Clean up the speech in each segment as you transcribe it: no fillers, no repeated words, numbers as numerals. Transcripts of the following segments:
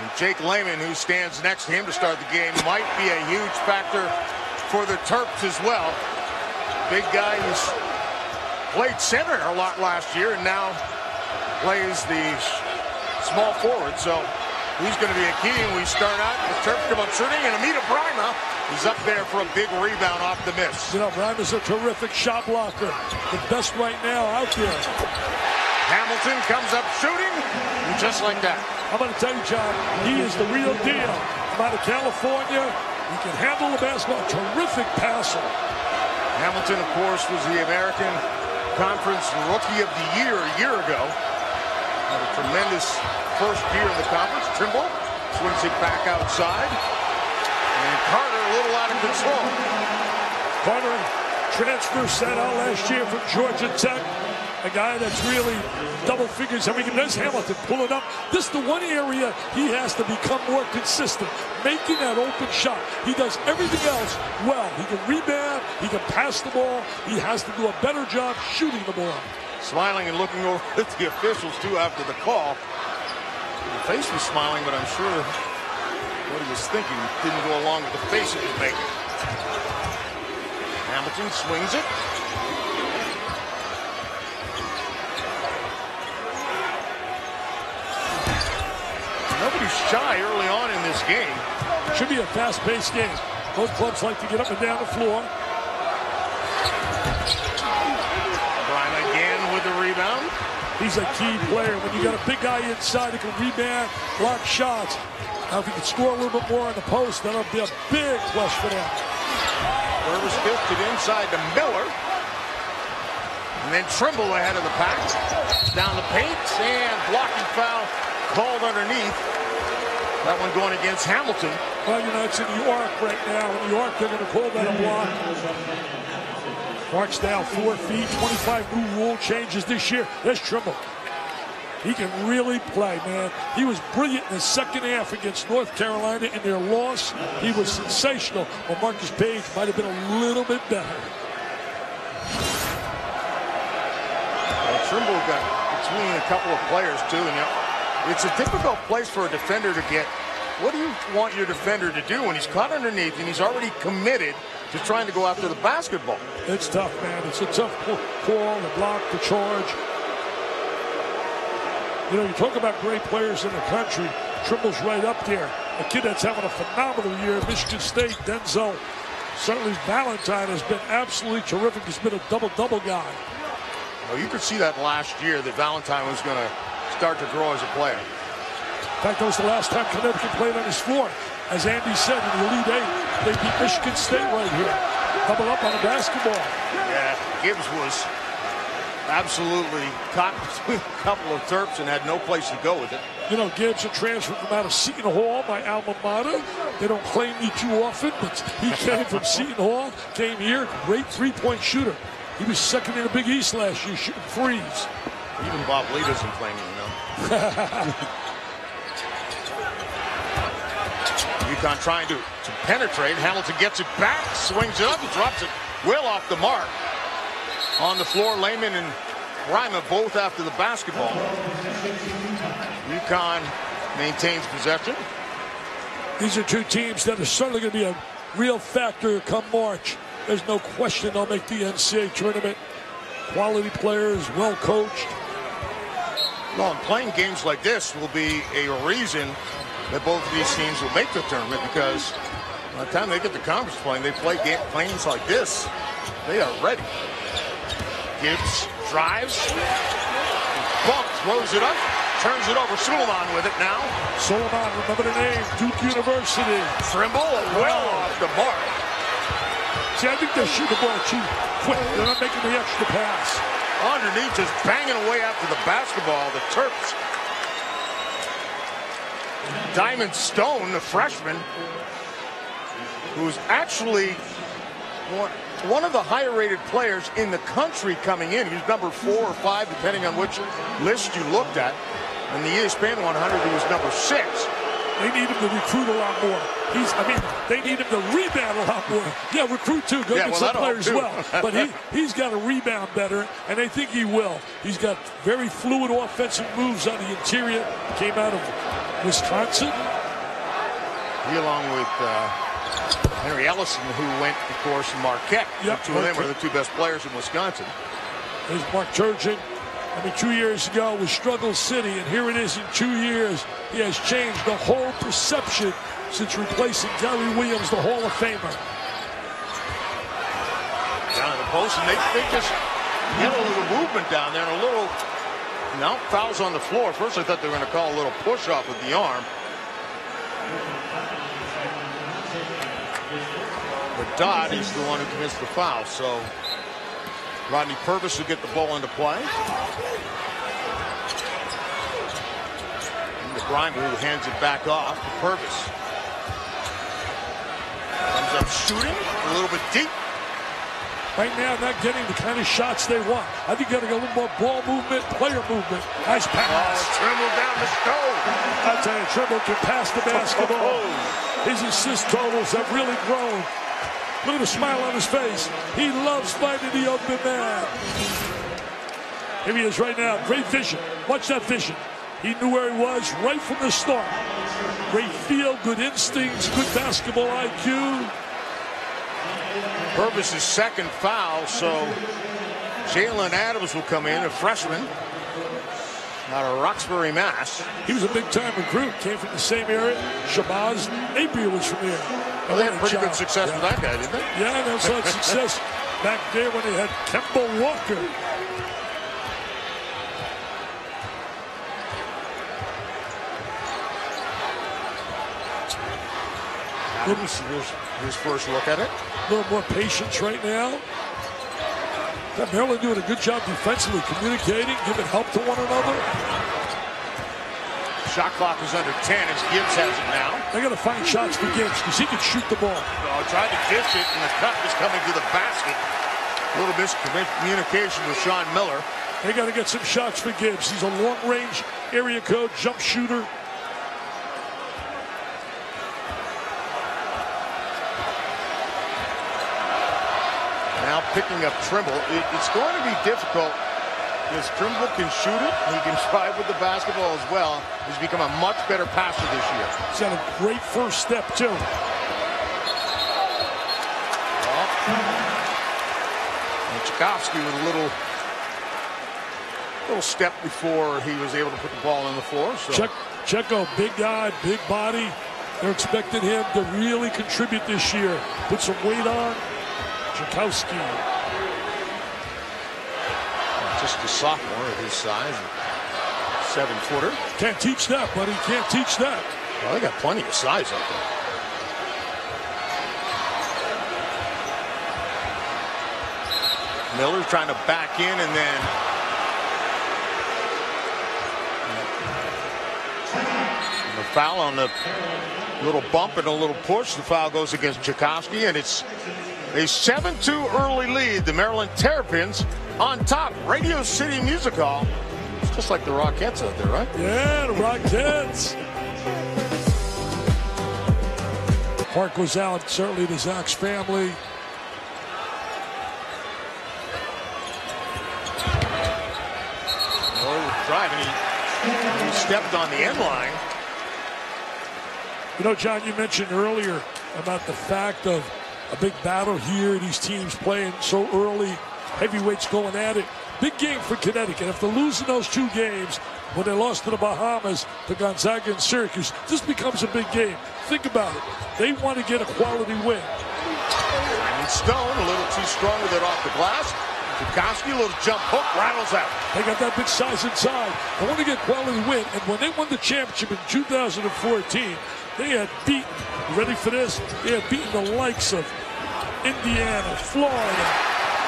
And Jake Lehman, who stands next to him to start the game, might be a huge factor for the Terps as well. Big guy who's played center a lot last year and now plays the small forward. So he's going to be a key. And we start out, the Terps come up shooting, and Amita Brima is up there for a big rebound off the miss. You know, Brima's a terrific shot blocker. The best right now out there. Hamilton comes up shooting, and just like that. I'm going to tell you, John, he is the real deal. From out of California, he can handle the basketball. Terrific passer. Hamilton, of course, was the American Conference Rookie of the Year a year ago. Had a tremendous first year in the conference. Trimble swings it back outside. And Carter a little out of control. Carter transfer sat out last year from Georgia Tech. A guy that's really double figures. I mean, there's Hamilton pulling up. This is the one area he has to become more consistent, making that open shot. He does everything else well. He can rebound. He can pass the ball. He has to do a better job shooting the ball. Smiling and looking over at the officials, too, after the call. The face was smiling, but I'm sure what he was thinking didn't go along with the face he was making. Hamilton swings it. Nobody's shy early on in this game. Should be a fast-paced game. Both clubs like to get up and down the floor. Brima again with the rebound. He's a key player. When you got a big guy inside who can rebound, block shots. Now, if he can score a little bit more on the post, that'll be a big plus for them. Purvis gifted inside to Miller. And then Trimble ahead of the pack. Down the paint, and blocking foul called underneath. That one going against Hamilton. Well, you know, it's in New York right now. In New York, they're going to call that a block. Barksdale, 4 feet, 25 new rule changes this year. There's Trimble. He can really play, man. He was brilliant in the second half against North Carolina in their loss. He was sensational. Well, Marcus Page might have been a little bit better. Well, Trimble got between a couple of players, too. And, you know, it's a difficult place for a defender to get. What do you want your defender to do when he's caught underneath and he's already committed to trying to go after the basketball? It's tough, man. It's a tough call, the block, the charge. You know, you talk about great players in the country. Trimble's right up there. A kid that's having a phenomenal year at Michigan State, Denzel. Certainly Valentine has been absolutely terrific. He's been a double-double guy. Well, you could see that last year that Valentine was going to start to grow as a player. In fact, that was the last time Connecticut played on his floor. As Andy said, in the Elite Eight, they beat Michigan State right here. Double up on the basketball. Yeah, Gibbs was absolutely caught between a couple of Terps and had no place to go with it. You know, Gibbs, a transfer from out of Seton Hall, my alma mater. They don't claim me too often, but he came from Seton Hall, came here, great three-point shooter. He was second in the Big East last year, shooting threes. Even Bob Lee doesn't claim him, you know. UConn trying to penetrate. Hamilton gets it back, swings it up, and drops it well off the mark. On the floor, Lehman and Brima both after the basketball. UConn maintains possession. These are two teams that are certainly going to be a real factor come March. There's no question they'll make the NCAA tournament. Quality players, well coached. Well, and playing games like this will be a reason that both of these teams will make the tournament, because by the time they get to conference playing, they play games like this. They are ready. Gibbs drives, bump, throws it up, turns it over. Suleiman with it now. Suleiman, remember the name, Duke University. Trimble well off the mark. See, I think they shoot the ball too quick. They're not making the extra pass. Underneath, just banging away after the basketball, the Terps. Diamond Stone, the freshman, who's actually one of the higher-rated players in the country coming in. He was number 4 or 5, depending on which list you looked at. In the ESPN 100, he was number 6. They need him to recruit a lot more. They need him to rebound a lot more. Yeah, recruit too. Go get some players well. But he's got to rebound better, and I think he will. He's got very fluid offensive moves on the interior. Came out of Wisconsin. He, along with Henry Ellison, who went, of course, in Marquette. Yep, The two of them are the two best players in Wisconsin. There's Mark Turgeon. 2 years ago was Struggle City, and here it is in 2 years. He has changed the whole perception since replacing Gary Williams, the Hall of Famer. Down in the post, and they just get a little movement down there, and a little, now fouls on the floor. First I thought they were going to call a little push off with the arm. But Dodd is the one who commits the foul, so Rodney Purvis will get the ball into play. And Brymer, who hands it back off to Purvis. Comes up shooting a little bit deep. Right now, not getting the kind of shots they want. I think you got to get a little more ball movement, player movement. Nice pass. Oh, Trimble down the stove. I tell you, Trimble can pass the basketball. His assist totals have really grown. Look at the smile on his face. He loves fighting the open man. Here he is right now. Great vision. Watch that vision. He knew where he was right from the start. Great feel, good instincts, good basketball IQ. Purvis' second foul, so Jalen Adams will come in, a freshman out of Roxbury, Mass. He was a big-time recruit, came from the same area. Shabazz Napier was from here. Well, they had pretty good success with that guy, didn't they? Yeah, they also had success back there when they had Kemba Walker. Adams, his first look at it. A little more patience right now. Got Maryland doing a good job defensively, communicating, giving help to one another. Shot clock is under 10 as Gibbs has it now. They got to find shots for Gibbs because he can shoot the ball. Tried to dish it, and the cut is coming to the basket. A little miscommunication with Sean Miller. They got to get some shots for Gibbs. He's a long-range area code jump shooter. Now picking up Trimble. It's going to be difficult because Trimble can shoot it. He can drive with the basketball as well. He's become a much better passer this year. He's got a great first step, too. And Tchaikovsky with a little step before he was able to put the ball on the floor. So. Checo, big guy, big body. They're expecting him to really contribute this year. Put some weight on. Tchaikovsky. Just a sophomore at his size. 7-footer. Can't teach that, buddy. Can't teach that. Well, they got plenty of size up there. Miller's trying to back in, and then the foul on the little bump and a little push. The foul goes against Tchaikovsky, and it's a 7-2 early lead. The Maryland Terrapins on top. Radio City Music Hall. It's just like the Rockettes out there, right? Yeah, the Rockettes. Heart goes out certainly to Zach's family. Driving, he stepped on the end line. You know, John, you mentioned earlier about the fact of a big battle here, these teams playing so early, heavyweights going at it. Big game for Connecticut. After losing those 2 games, when they lost to the Bahamas, to Gonzaga and Syracuse, this becomes a big game. Think about it. They want to get a quality win. And Stone, a little too strong with it off the glass. Tchaikovsky, a little jump hook, rattles out. They got that big size inside. They want to get quality win. And when they won the championship in 2014, they had beaten, ready for this? They had beaten the likes of Indiana, Florida,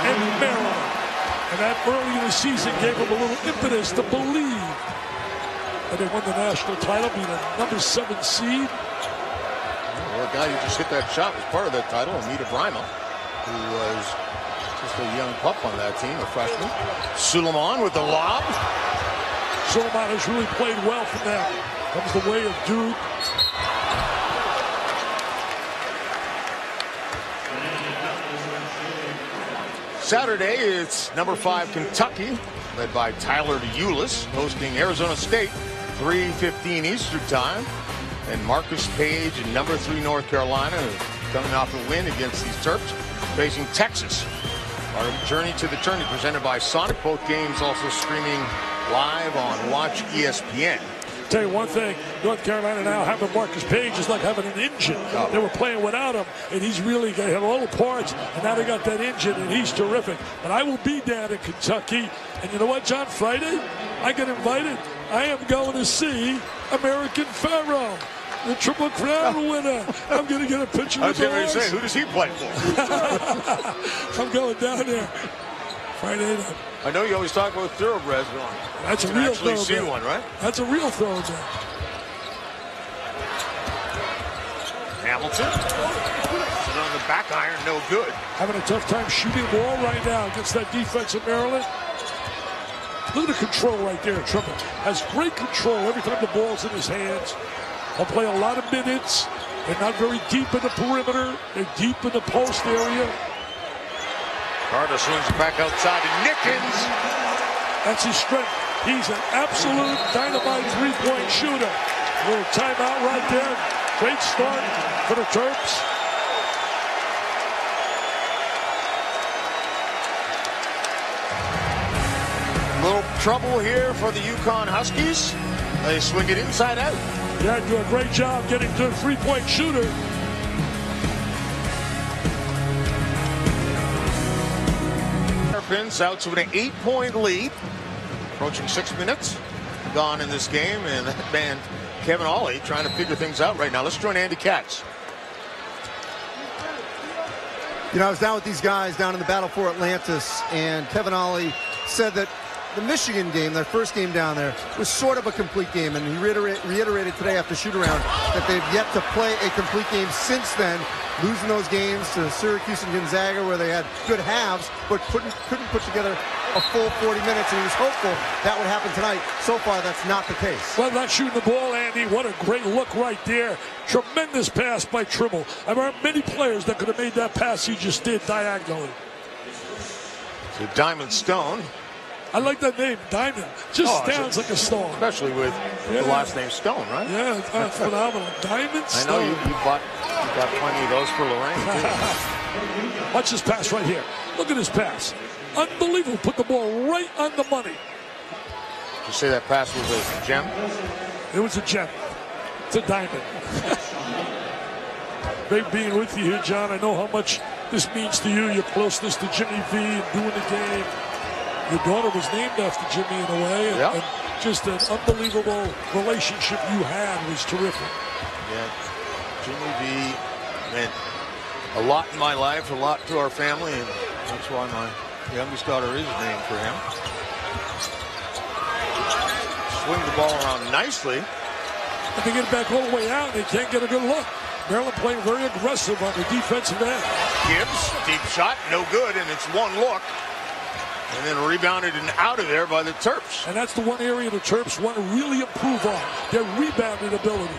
and Maryland. And that early in the season gave them a little impetus to believe that they won the national title, being a number 7 seed. Well, the guy who just hit that shot was part of that title, Amita Bryma, who was just a young pup on that team, a freshman. Suleiman with the lob. Suleiman has really played well for them. Comes the way of Duke. Saturday, it's number 5 Kentucky, led by Tyler Ulis, hosting Arizona State. 3:15 Eastern time. And Marcus Page and number 3 North Carolina coming off a win against these Terps, facing Texas. Our journey to the tourney presented by Sonic. Both games also streaming live on Watch ESPN. Tell you one thing, North Carolina now having Marcus Page is like having an engine. They were playing without him, and he's really got all the parts, and now they got that engine, and he's terrific. But I will be down in Kentucky, and you know what, John? Friday, I get invited. I am going to see American Pharaoh, the Triple Crown winner. I'm going to get a picture with the horse. Say, who does he play for? I'm going down there Friday night. I know you always talk about thoroughbreds. That's a real thoroughbred. See one, right? That's a real thoroughbred. Hamilton on the back iron, no good. Having a tough time shooting the ball right now against that defense of Maryland. Look at the control right there. Triple has great control every time the ball's in his hands. He'll play a lot of minutes. They're not very deep in the perimeter. They're deep in the post area. Carter swings it back outside to Nickens. That's his strength. He's an absolute dynamite three-point shooter. A little timeout right there. Great start for the Terps. Little trouble here for the UConn Huskies. They swing it inside out. Yeah, do a great job getting to a three-point shooter. Terrapins out to an 8-point lead. Approaching 6 minutes gone in this game, and that man Kevin Ollie trying to figure things out right now. Let's join Andy Katz. You know, I was down with these guys down in the Battle for Atlantis, and Kevin Ollie said that the Michigan game, their first game down there, was sort of a complete game, and he reiterated today after shoot-around that they've yet to play a complete game since then, losing those games to Syracuse and Gonzaga where they had good halves, but couldn't put together a full 40 minutes, and he was hopeful that would happen tonight. So far, that's not the case. Well, not shooting the ball, Andy. What a great look right there. Tremendous pass by Trimble. There are many players that could have made that pass he just did diagonally. So Diamond Stone. I like that name, Diamond. Just sounds like a stone. Especially with the last name Stone, right? Yeah, that's phenomenal. Diamond Stone. I know you got plenty of those for Lorraine, too. Watch this pass right here. Look at this pass. Unbelievable. Put the ball right on the money. Did you say that pass was a gem? It was a gem. It's a diamond. Great being with you here, John. I know how much this means to you, your closeness to Jimmy V and doing the game. Your daughter was named after Jimmy in a way, and just an unbelievable relationship you had was terrific. Yeah, Jimmy V meant a lot in my life, a lot to our family, and that's why my youngest daughter is named for him. Swing the ball around nicely. And they get it back all the way out, and they can't get a good look. Maryland playing very aggressive on the defensive end. Gibbs, deep shot, no good, and it's one look. And then rebounded and out of there by the Terps. And that's the one area the Terps want to really improve on, their rebounding ability.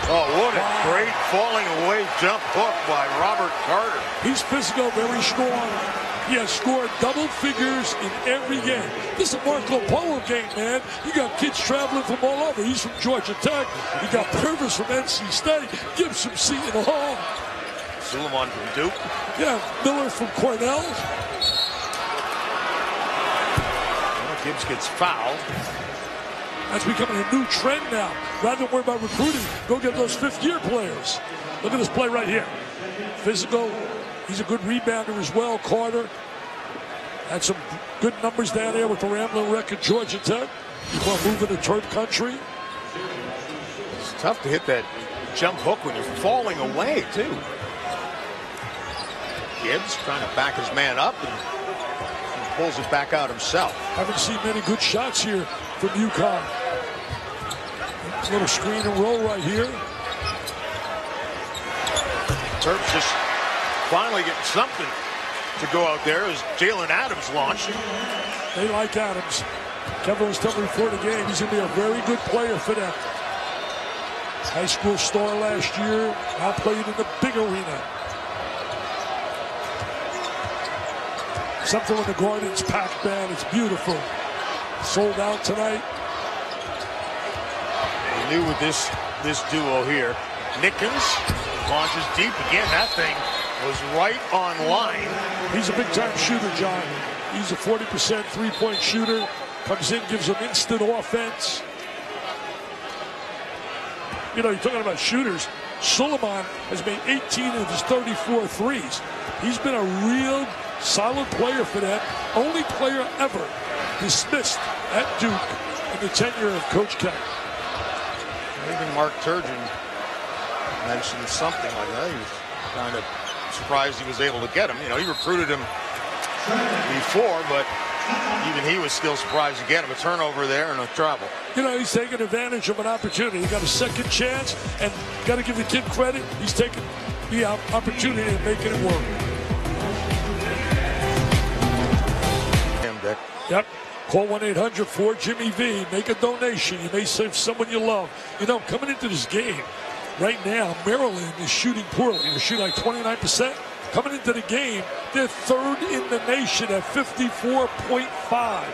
Oh, what a great falling away jump hook by Robert Carter. He's physical, very strong. He has scored double figures in every game. This is a Marco Polo game, man. You got kids traveling from all over. He's from Georgia Tech. You got Purvis from NC State. Gibson, Seton Hall. Suleiman from Duke. Yeah, Miller from Cornell. Gibbs gets fouled. That's becoming a new trend now. Rather than worry about recruiting, go get those fifth-year players. Look at this play right here. Physical. He's a good rebounder as well, Carter. Had some good numbers down there with the rambling record, Georgia Tech. Before moving to Terp country. It's tough to hit that jump hook when you're falling away, too. Gibbs trying to back his man up and pulls it back out himself. Haven't seen many good shots here from UConn. A little screen and roll right here. Terps just finally getting something to go out there as Jalen Adams launched. They like Adams. Kevin was telling me before the game he's going to be a very good player for them. High school star last year, now played in the big arena. Something when the Garden's packed, man. It's beautiful. Sold out tonight. New with this duo here. Nickens launches deep again. That thing was right on line. He's a big-time shooter, John. He's a 40% three-point shooter. Comes in, gives them instant offense. You know, you're talking about shooters. Suleiman has made 18 of his 34 threes. He's been a real solid player for them. Only player ever dismissed at Duke in the tenure of Coach K. Even Mark Turgeon mentioned something like that. He was kind of surprised he was able to get him. You know, he recruited him before, but even he was still surprised to get him. A turnover there and a travel. You know, he's taking advantage of an opportunity. He got a second chance, and got to give the kid credit. He's taking the opportunity and making it work. Yep. Call 1-800-4-JIMMY-V. Make a donation. You may save someone you love. You know, coming into this game, right now, Maryland is shooting poorly. They're shooting like 29%. Coming into the game, they're third in the nation at 54.5.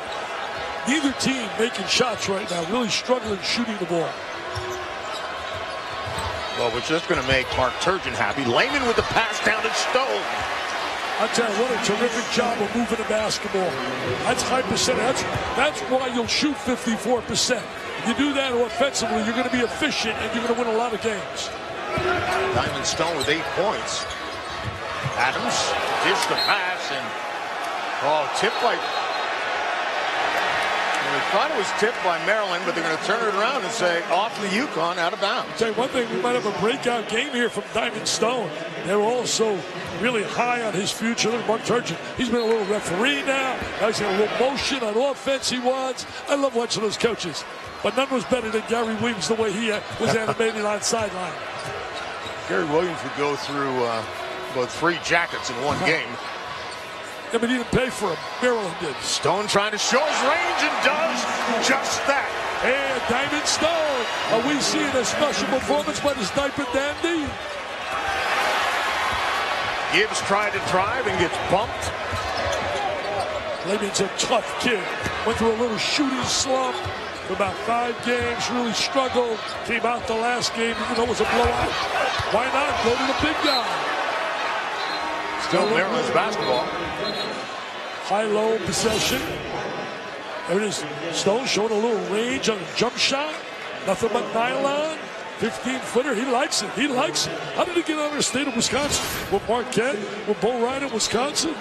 Neither team making shots right now, really struggling shooting the ball. Well, we're just going to make Mark Turgeon happy. Lehman with the pass down to Stone. I tell you, what a terrific job of moving the basketball. That's high percentage. That's why you'll shoot 54%. If you do that offensively, you're going to be efficient and you're going to win a lot of games. Diamond Stone with 8 points. Adams dished the pass and tipped by. They thought it was tipped by Maryland, but they're going to turn it around and say off the UConn, out of bounds. I'll tell you one thing, we might have a breakout game here from Diamond Stone. They're also really high on his future. Look at Mark Turgeon. He's been a little referee now. He's got a little motion on offense he wants. I love watching those coaches. But none was better than Gary Williams, the way he was animated on sideline. Gary Williams would go through about 3 jackets in one game. Yeah, but he didn't pay for him. Maryland did. Stone trying to show his range and does just that. And Diamond Stone. Are we seeing a special performance by the sniper dandy? Gibbs tried to drive and gets bumped. Lehman's a tough kid. Went through a little shooting slump for about 5 games. Really struggled. Came out the last game even though it was a blowout. Why not go to the big guy? Still Maryland's basketball. High-low possession. There it is. Stone showing a little range on a jump shot. Nothing but nylon. 15-footer. He likes it. He likes it. How did he get out of the state of Wisconsin? With Marquette? With Bo Ryan in Wisconsin?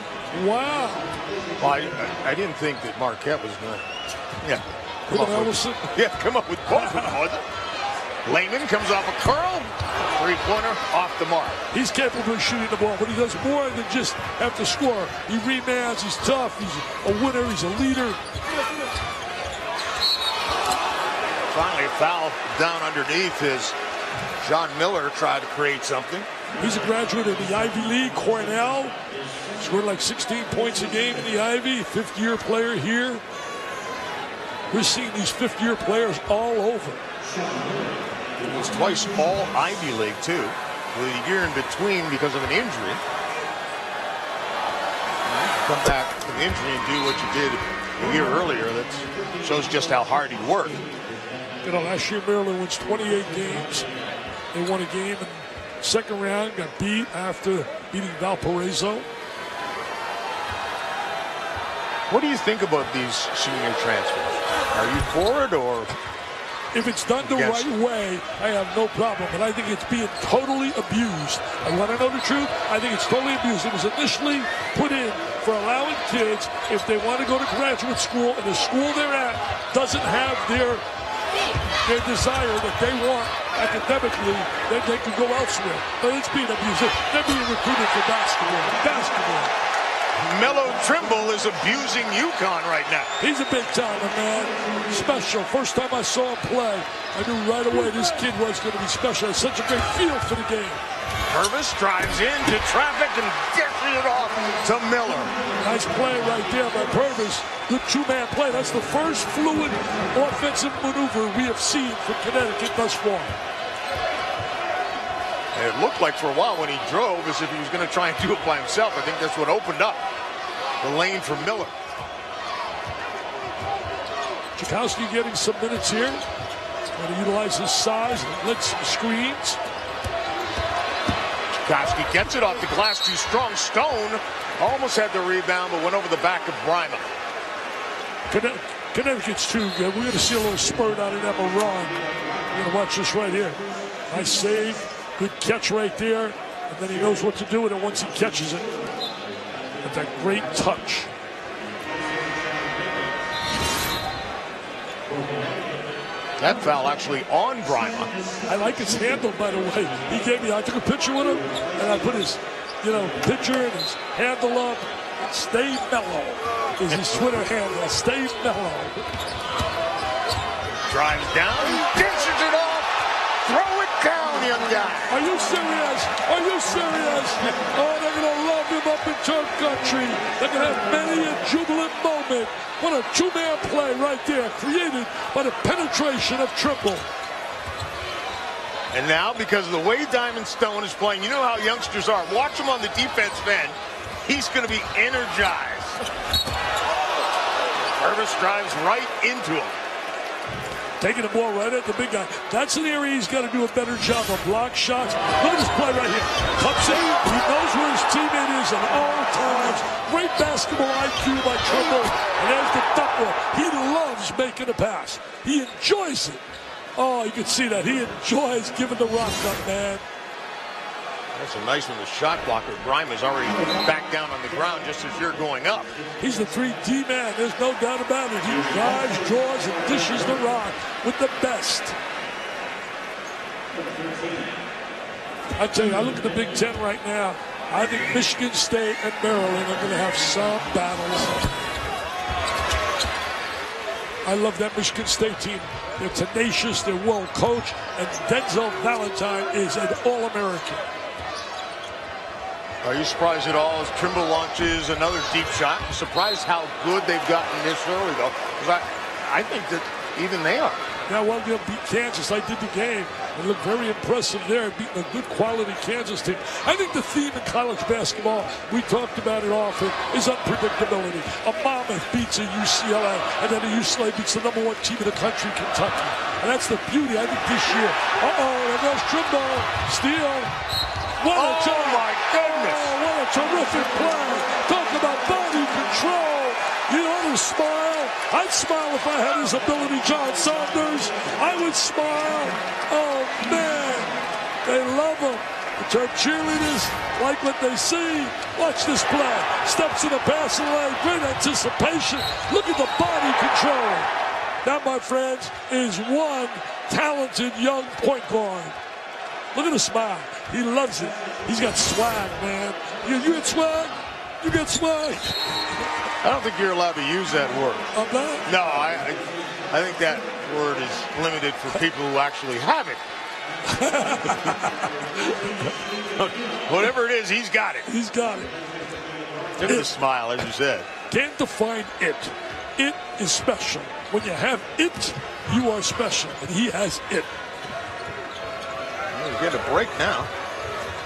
Wow. Well, I didn't think that Marquette was going to. Yeah. Come up with both of them, wasn't it? Lehman comes off a curl. 3-pointer off the mark. He's capable of shooting the ball, but he does more than just have to score. He rebounds. He's tough. He's a winner. He's a leader. Finally, a foul down underneath as John Miller tried to create something. He's a graduate of the Ivy League, Cornell. Scored like 16 points a game in the Ivy. 5th-year player here. We're seeing these 5th-year players all over. It was twice all Ivy League, too, with a year in between because of an injury. Come back from the injury and do what you did a year earlier. That shows just how hard he worked. You know, last year Maryland wins 28 games. They won a game in the second round, got beat after beating Valparaiso. What do you think about these senior transfers? Are you for it or? If it's done the right way, I have no problem. But I think it's being totally abused. I want to know the truth. I think it's totally abused. It was initially put in for allowing kids, if they want to go to graduate school and the school they're at doesn't have their desire that they want academically, then they can go elsewhere. But it's being abused. They're being recruited for basketball. Melo Trimble is abusing UConn right now. He's a big-timer, man. Special. First time I saw him play, I knew right away this kid was going to be special. Has such a great feel for the game. Purvis drives into traffic and dishes it off to Miller. Nice play right there by Purvis. Good 2-man play. That's the first fluid offensive maneuver we have seen from Connecticut thus far. It looked like for a while when he drove as if he was going to try and do it by himself. I think that's what opened up the lane for Miller. Chakowski getting some minutes here. Going to utilize his size and blitz some screens. Koski gets it off the glass, too strong. Stone almost had the rebound, but went over the back of Brima. Connecticut's too good. We're going to see a little spurt out of them, a run. We're going to watch this right here. Nice save, good catch right there, and then he knows what to do with it once he catches it. With that great touch. That foul actually on Brima. I like his handle, by the way. I took a picture with him, and I put his, picture and his handle up. Stay mellow is his Twitter handle. Stay mellow. Drives down, dishes it off. Throw it down, young guy. Are you serious? Are you serious? Oh, they're going to love him up in Turk Country. They're going to have many a jubilant moment. What a two-man play right there, created by the penetration of Trimble. And now, because of the way Diamond Stone is playing, you know how youngsters are. Watch him on the defensive end. He's going to be energized. Purvis drives right into him. Taking the ball right at the big guy. That's an area he's got to do a better job of. Block shots. Look at this play right here. Cups it. He knows where his teammate is at all times. Great basketball IQ by Trimble. And there's the double. He loves making a pass. He enjoys it. Oh, you can see that. He enjoys giving the rock up, man. That's a nice one. The shot blocker. Brima's already back down on the ground just as you're going up. He's the 3D man. There's no doubt about it. He drives, draws, and dishes the rock with the best. I tell you, I look at the Big Ten right now. I think Michigan State and Maryland are going to have some battles. I love that Michigan State team. They're tenacious, they're well coached, and Denzel Valentine is an All-American. Are you surprised at all as Trimble launches another deep shot? I'm surprised how good they've gotten this early, though. Because I think that even they are. Yeah, well, they'll beat Kansas. I did the game. It looked very impressive there, beating a good quality Kansas team. I think the theme in college basketball, we talked about it often, is unpredictability. A Monmouth beats a UCLA, and then a UCLA beats the #1 team in the country, Kentucky. And that's the beauty, I think, this year. There goes Trimble. Steal. What a my goodness. Oh, what a terrific play. Talk about body control. You ought to smile. I'd smile if I had his ability, John Saunders. I would smile. Oh, man. They love him. The Terp cheerleaders like what they see. Watch this play. Steps in the passing lane. Great anticipation. Look at the body control. That, my friends, is one talented young point guard. Look at the smile. He loves it. He's got swag, man. You get swag? You get swag? I don't think you're allowed to use that word. I'm not? No, I think that word is limited for people who actually have it. Whatever it is, he's got it. He's got it. Look at the smile, as you said. Can't define it. It is special. When you have it, you are special. And he has it. He's getting a break now.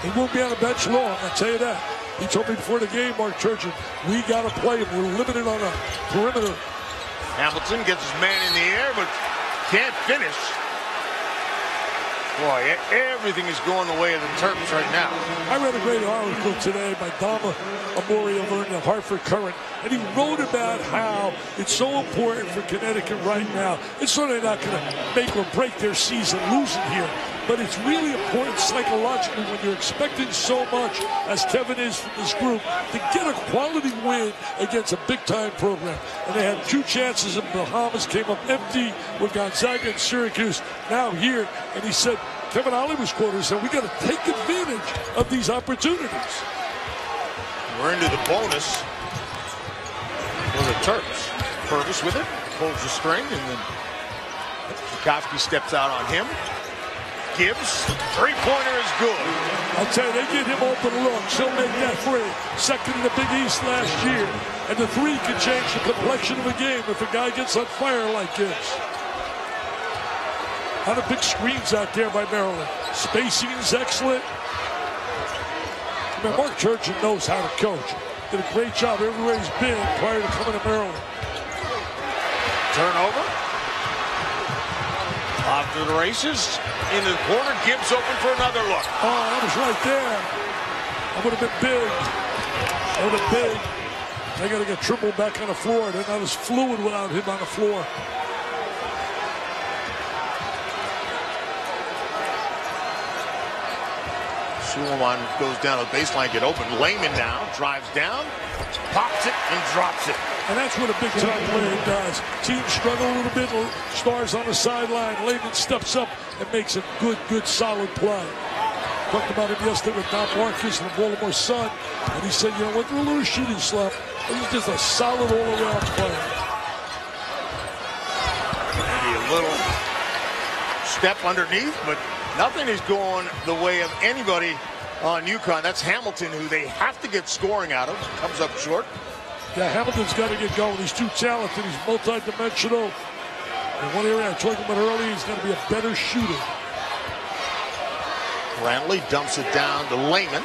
He won't be on the bench long, I'll tell you that. He told me before the game, Mark Turgeon, we got to play him. We're limited on a perimeter. Hamilton gets his man in the air, but can't finish. Boy, everything is going the way of the Terps right now. I read a great article today by Dama Amori over in the Hartford Courant, and he wrote about how it's so important for Connecticut right now. It's certainly not going to make or break their season losing here, but it's really important psychologically when you're expecting so much, as Kevin is from this group, to get a quality win against a big-time program. And they had 2 chances in Bahamas, came up empty with Gonzaga and Syracuse. Now here, and he said, Kevin Ollie was quoted, said, we got to take advantage of these opportunities. We're into the bonus for the Terps. Purvis with it, pulls the string, and then Tchaikovsky steps out on him. Gibbs, three-pointer is good. I'll tell you, they get him open looks. He'll make that free. Second in the Big East last year. And the 3 can change the complexion of the game if a guy gets on fire like Gibbs. A lot of big screens out there by Maryland. Spacing is excellent. I mean, Mark Turgeon knows how to coach. Did a great job everywhere he's been prior to coming to Maryland. Turnover. Off to the races. Into the corner. Gibbs open for another look. Oh, that was right there. That would have been big. That would have been big. They got to get Trimble back on the floor. They're not as fluid without him on the floor. Suleiman goes down to the baseline, get open. Layman now drives down, pops it, and drops it. And that's what a big-time player does. Teams struggle a little bit, stars on the sideline. Layman steps up and makes a good, solid play. Talked about him yesterday with Don Marcus and the Baltimore Sun, and he said, you know, went through a little shooting slump, but he's just a solid all-around player. Maybe a little step underneath, but nothing is going the way of anybody on UConn. That's Hamilton, who they have to get scoring out of. Comes up short. Yeah, Hamilton's got to get going. He's too talented. He's multi-dimensional. In one area I talked about earlier, he's got to be a better shooter. Brantley dumps it down to Layman.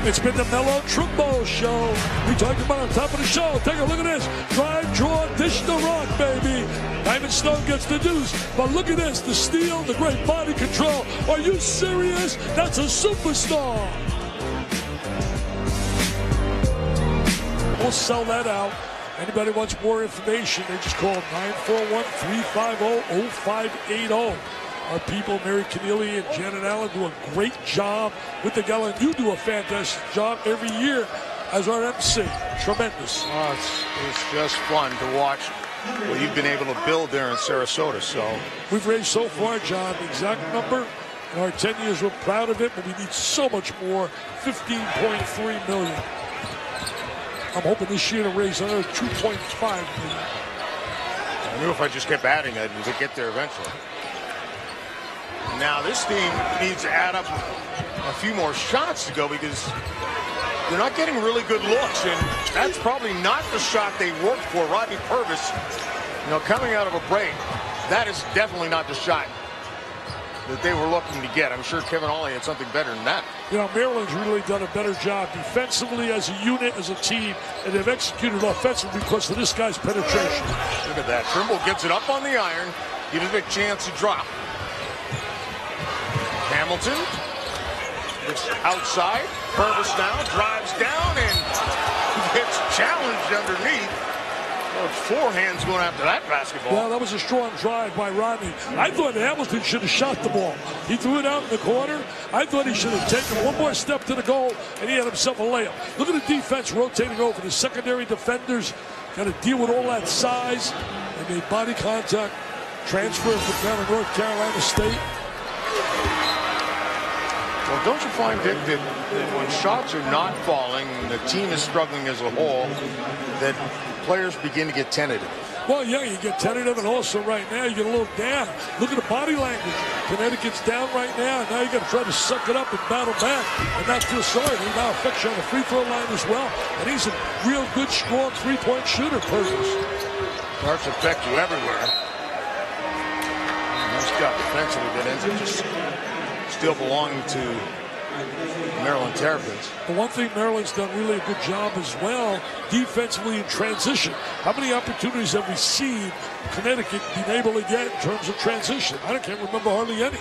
It's been the Mellow Trimble Show. We talked about on top of the show. Take a look at this. Drive, draw, dish the rock, baby. Diamond Stone gets the deuce. But look at this. The steal, the great body control. Are you serious? That's a superstar. We'll sell that out. Anybody wants more information, they just call 941-350-0580. Our people, Mary Keneally and Janet Allen, do a great job with the gala. And you do a fantastic job every year as our MC. Tremendous. Oh, it's just fun to watch what you've been able to build there in Sarasota. So we've raised so far, John, the exact number. In our 10 years, we're proud of it, but we need so much more. $15.3 million. I'm hoping this year to raise another $2.5 million. I knew if I just kept adding it, we would get there eventually. Now this team needs to add up a few more shots to go because they're not getting really good looks, and that's probably not the shot they worked for. Rodney Purvis, you know, coming out of a break, that is definitely not the shot that they were looking to get. I'm sure Kevin Ollie had something better than that. You know, Maryland's really done a better job defensively as a unit, as a team, and they've executed offensively because of this guy's penetration. Look at that. Trimble gets it up on the iron, gives it a chance to drop. Hamilton, it's outside. Purvis now drives down and gets challenged underneath. Well, it's four hands going after that basketball. Well, that was a strong drive by Rodney. I thought Hamilton should have shot the ball. He threw it out in the corner. I thought he should have taken one more step to the goal, and he had himself a layup. Look at the defense rotating over. The secondary defenders got to deal with all that size. They made body contact. Transfer from down to North Carolina State. Well, don't you find, Dick, that when shots are not falling, the team is struggling as a whole, that players begin to get tentative? Well, yeah, you get tentative, and also right now you get a little down. Look at the body language. Connecticut's down right now, and now you got to try to suck it up and battle back. And not feel sorry. He now affects you on the free throw line as well. And he's a real good, strong three-point shooter, Purvis. Starts to affect you everywhere. Nice job defensively, that ends up just still belonging to Maryland Terrapins. The one thing Maryland's done really a good job as well, defensively in transition. How many opportunities have we seen Connecticut being able to get in terms of transition? I can't remember hardly any.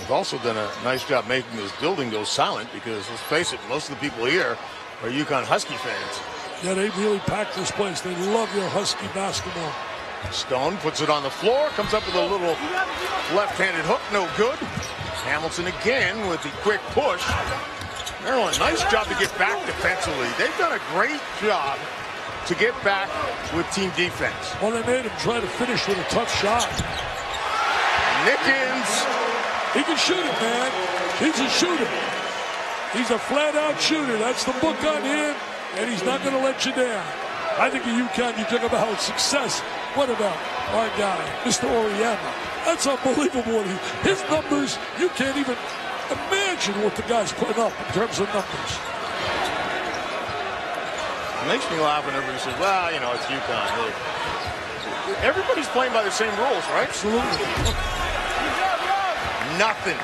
We've also done a nice job making this building go silent because, let's face it, most of the people here are UConn Husky fans. Yeah, they really packed this place. They love their Husky basketball. Stone puts it on the floor, comes up with a little left-handed hook, no good. Hamilton again with the quick push. Maryland, nice job to get back defensively. They've done a great job to get back with team defense. Well, they made him try to finish with a tough shot. Nickens. He can shoot it, man. He's a shooter. He's a flat-out shooter. That's the book on him, and he's not going to let you down. I think at UConn, you talk about success. What about our guy, Mr. Oriyama? That's unbelievable. His numbers, you can't even imagine what the guy's putting up in terms of numbers. It makes me laugh when everybody says, well, you know, it's UConn. Everybody's playing by the same rules, right? Absolutely. Nothing.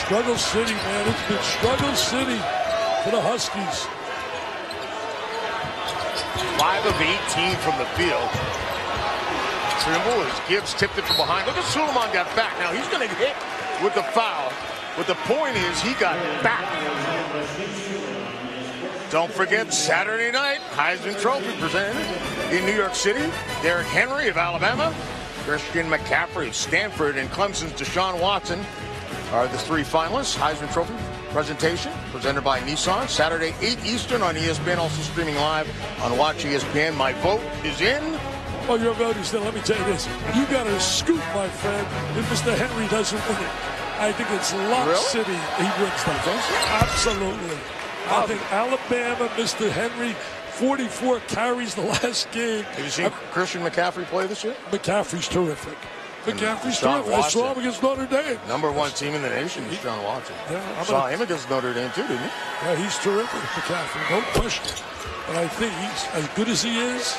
Struggle City, man. It's been Struggle City for the Huskies. 5 of 18 from the field. Trimble as Gibbs tipped it from behind. Look at Suleiman got back. Now he's going to hit with the foul. But the point is he got back. Don't forget Saturday night, Heisman Trophy presented in New York City. Derrick Henry of Alabama, Christian McCaffrey of Stanford, and Clemson's Deshaun Watson are the 3 finalists. Heisman Trophy presentation presented by Nissan. Saturday, 8 Eastern on ESPN, also streaming live on Watch ESPN. My vote is in. Oh, your vote is in. Let me tell you this. You got to scoop, my friend, if Mr. Henry doesn't win it. I think it's Lock City he wins that. Absolutely. I think Alabama, Mr. Henry, 44 carries the last game. Have you seen Christian McCaffrey play this year? McCaffrey's terrific. McCaffrey's terrific. I saw him against Notre Dame. #1 team in the nation is John Watson. Yeah, saw him against Notre Dame too, didn't you? Yeah, he's terrific, McCaffrey, no question. But I think he's as good as he is.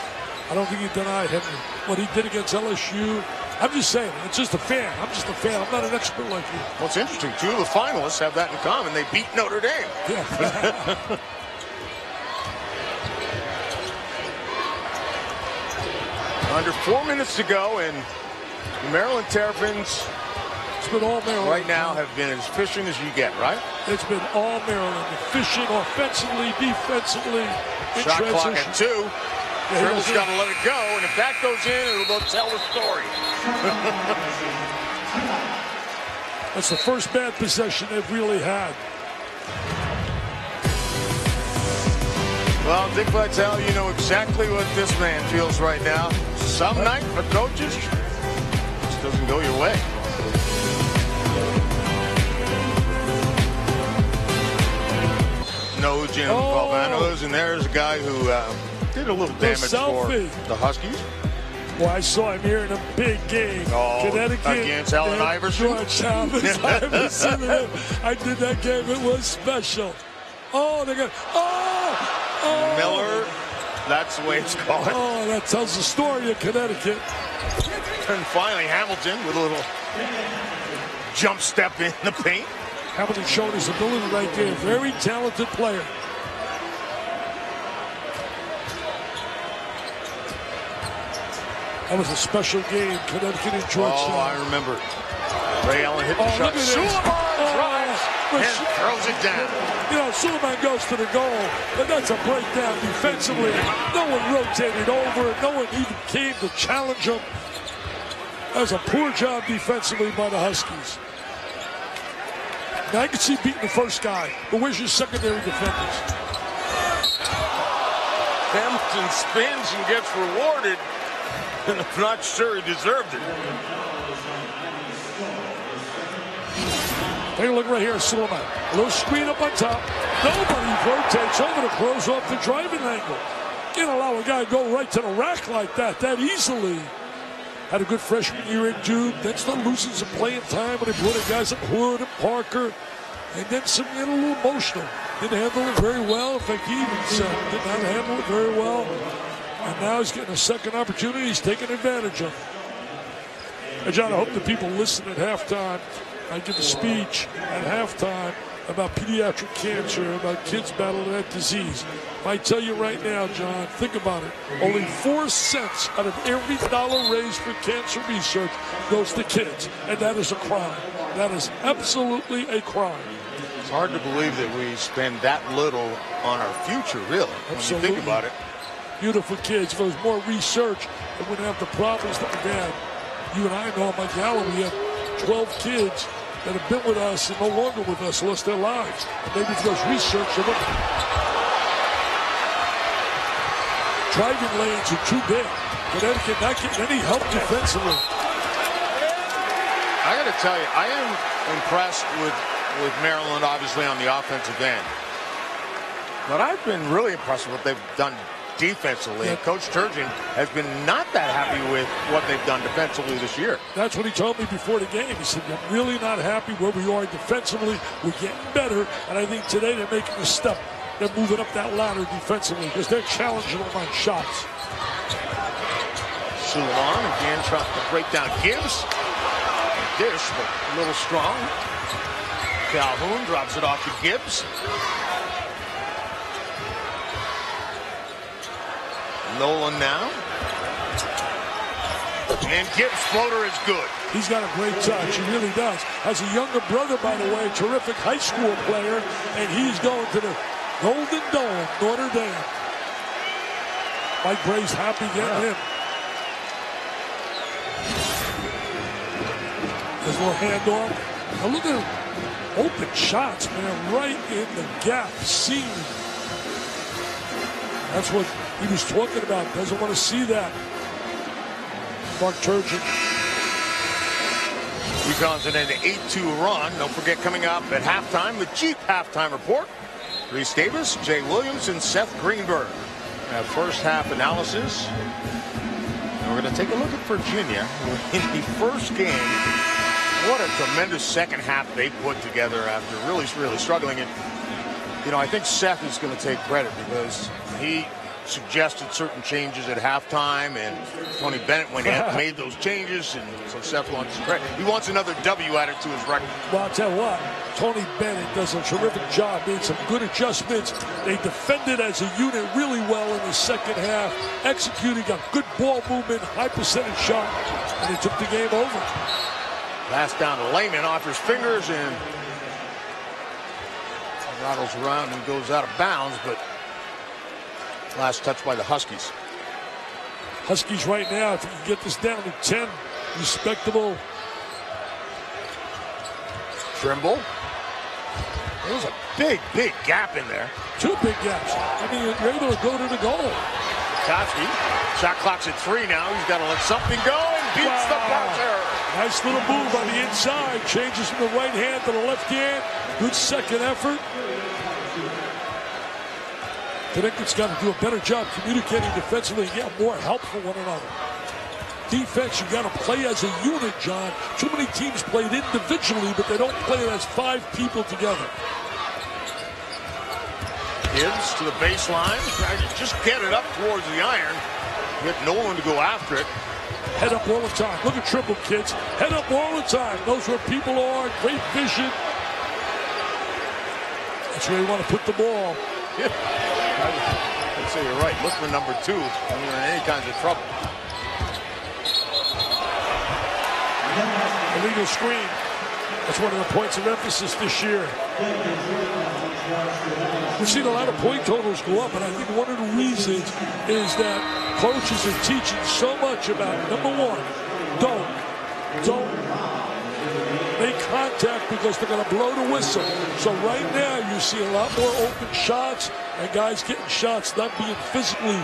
I don't think he denied Henry what he did against LSU. I'm just saying, it's just a fan. I'm just a fan. I'm not an expert like you. Well, it's interesting. 2 of the finalists have that in common. They beat Notre Dame. Yeah. Under 4 minutes to go, and the Maryland Terrapins, it's been all Maryland right now, have been as efficient as you get, right? It's been all Maryland. Efficient offensively, defensively, in shot transition. Clock at 2. Yeah, Trimble's got to let it go, and if that goes in, it'll tell the story. That's the first bad possession they've really had. Well, Dick Vitale, you know exactly what this man feels right now. Some night for coaches, just doesn't go your way. No Jim Calvanos, and there's a guy who did a little damage for the Huskies. Well, I saw him here in a big game. Connecticut against Allen Iverson. Iverson. I did that game. It was special. Oh, they got. Oh, Miller. That's the way it's called. Oh, that tells the story of Connecticut. And finally, Hamilton with a little jump step in the paint. Hamilton showed his ability right there. Very talented player. That was a special game, Connecticut and Georgetown. Oh, I remember. Ray Allen hit the shot. Suleiman drives and throws it down. You know, Suleiman goes to the goal, but that's a breakdown defensively. No one rotated over. No one even came to challenge him. That was a poor job defensively by the Huskies. Now, I can see beating the first guy, but where's your secondary defenders? Hamilton spins and gets rewarded. And I'm not sure he deserved it. Take a look right here at Suleiman. A little screen up on top. Nobody rotates over to close off the driving angle. Can't allow a guy to go right to the rack like that easily. Had a good freshman year at Duke. Then started losing some playing time when they brought in guys like Hood and Parker. And then some getting a little emotional. Didn't handle it very well. In fact, he even said did not handle it very well. And now he's getting a second opportunity. He's taking advantage of it. Hey, John, I hope the people listen at halftime. I give a speech at halftime about pediatric cancer, about kids battling that disease. I tell you right now, John, think about it. Only 4 cents out of every dollar raised for cancer research goes to kids. And that is a crime. That is absolutely a crime. It's hard to believe that we spend that little on our future, really, when you think about it. Beautiful kids. If there was more research, we wouldn't have the problems that we've had. You and I know, Mike Allen, we have 12 kids that have been with us and no longer with us, lost their lives. And maybe if there's research, driving lanes are too big. Connecticut not getting any help defensively. I got to tell you, I am impressed with Maryland, obviously, on the offensive end. But I've been really impressed with what they've done defensively. Yeah. And Coach Turgeon has been not that happy with what they've done defensively this year. That's what he told me before the game. He said, I'm really not happy where we are defensively. We're getting better. And I think today they're making a step. They're moving up that ladder defensively because they're challenging them on shots. Suleiman again trying to break down Gibbs. Dish, but a little strong. Calhoun drops it off to Gibbs. Nolan now. And Gibbs' floater is good. He's got a great touch. He really does. Has a younger brother, by the way, a terrific high school player, and he's going to the Golden Dome, Notre Dame. Mike Bray's happy getting him. There's a little handoff. Now look at him. Open shots, man, right in the gap. Seam. That's what he was talking about. Doesn't want to see that. Mark Turgeon. UConn's in an 8-2 run. Don't forget, coming up at halftime, the Jeep halftime report. Reese Davis, Jay Williams, and Seth Greenberg. First half analysis. And we're going to take a look at Virginia in the first game. What a tremendous second half they put together after really struggling. And, you know, I think Seth is going to take credit because he suggested certain changes at halftime, and Tony Bennett went ahead and made those changes, and so Seth wants credit. He wants another W added to his record. Well, I'll tell you what, Tony Bennett does a terrific job, made some good adjustments. They defended as a unit really well in the second half, executing a good ball movement, high percentage shot, and they took the game over. Pass down to Lehman off his fingers and rattles around and goes out of bounds, but last touch by the Huskies. Huskies right now, if you can get this down to 10, respectable. Trimble. There's a big gap in there. Two big gaps. I mean, you're able to go to the goal. Koski, shot clock's at 3 now. He's got to let something go and beats the puncher. Nice little move on the inside. Changes from the right hand to the left hand. Good second effort. Connecticut's got to do a better job communicating defensively and get more help from one another. Defense, you got to play as a unit, John. Too many teams played individually, but they don't play as 5 people together. Gibbs to the baseline, trying to just get it up towards the iron. Get Nolan to go after it. Head up all the time. Look at Trimble, kids. Head up all the time. Knows where people are. Great vision. That's where you want to put the ball. Yeah. I'd say you're right. Look for number 2 when you're in any kinds of trouble. Illegal screen. That's one of the points of emphasis this year. We've seen a lot of point totals go up, and I think one of the reasons is that coaches are teaching so much about, number 1, don't make contact because they're going to blow the whistle. So right now you see a lot more open shots and guys getting shots not being physically